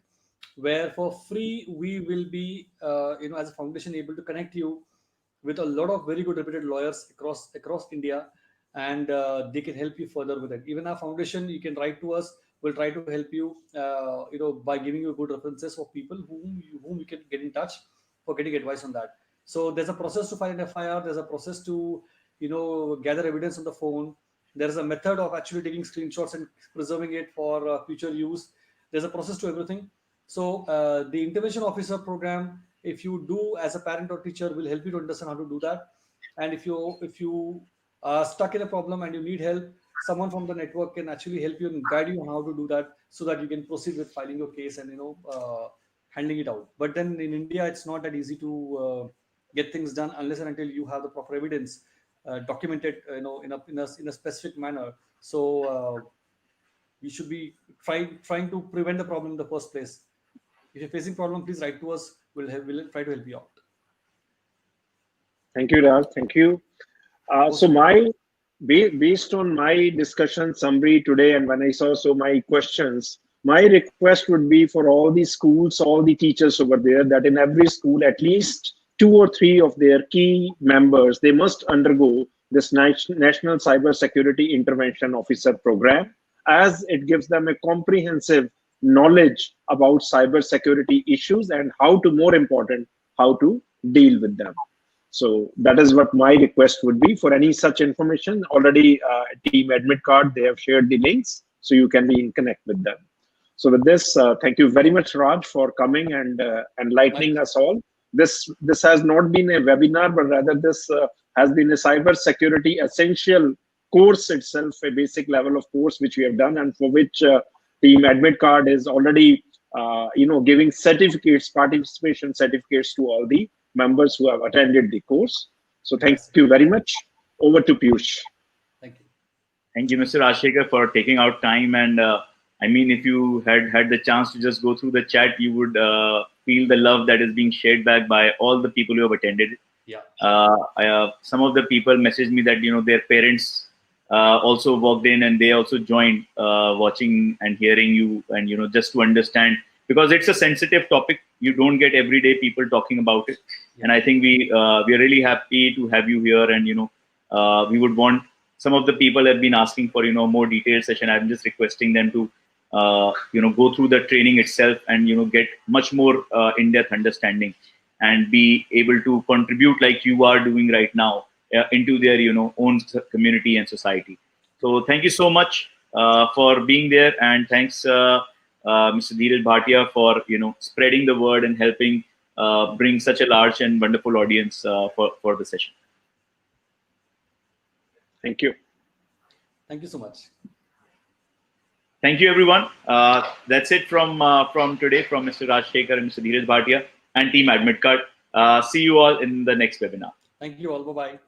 where for free we will be, as a foundation, able to connect you with a lot of very good reputed lawyers across India, and they can help you further with it. Even our foundation, you can write to us. We'll try to help you, by giving you good references of people whom you can get in touch for getting advice on that. So there's a process to file an FIR. There's a process to, gather evidence on the phone. There is a method of actually taking screenshots and preserving it for future use. There's a process to everything. So the intervention officer program, if you do as a parent or teacher, will help you to understand how to do that. And if you are stuck in a problem and you need help, someone from the network can actually help you and guide you on how to do that, so that you can proceed with filing your case and handling it out. But then in India, it's not that easy to get things done unless and until you have the proper evidence documented, in a specific manner. So we should be trying to prevent the problem in the first place. If you're facing problem, please write to us. We'll try to help you out. Thank you, Raj. Thank you. So based on my discussion summary today, and when I saw my questions, my request would be for all the schools, all the teachers over there, that in every school, at least 2 or 3 of their key members, they must undergo this National Cyber Security Intervention Officer program, as it gives them a comprehensive knowledge about cyber security issues and more important, how to deal with them. So that is what my request would be. For any such information, already team AdmitKard, they have shared the links, so you can be in connect with them. So with this, thank you very much, Raj, for coming and enlightening us all this has not been a webinar, but rather this has been a cyber security essential course itself, a basic level of course which we have done, and for which team AdmitKard is already giving certificates, participation certificates to all the members who have attended the course. So thank you very much. Over to Piyush. Thank you. Thank you, Mr. Rajshekhar, for taking out time. And I mean, if you had the chance to just go through the chat, you would feel the love that is being shared back by all the people who have attended. Yeah. Some of the people messaged me that their parents also walked in and they also joined watching and hearing you, and just to understand, because it's a sensitive topic. You don't get everyday people talking about it. Yeah. And I think we are really happy to have you here, and we would want, some of the people have been asking for more detailed session. I'm just requesting them to go through the training itself and get much more in-depth understanding and be able to contribute like you are doing right now into their own community and society. So thank you so much for being there, and thanks Mr. Dheeraj Bhatia for spreading the word and helping bring such a large and wonderful audience for the session. Thank you. Thank you so much. Thank you, everyone. That's it from today, from Mr. Rajshekhar and Mr. Dheeraj Bhatia and Team AdmitKard. See you all in the next webinar. Thank you all. Bye-bye.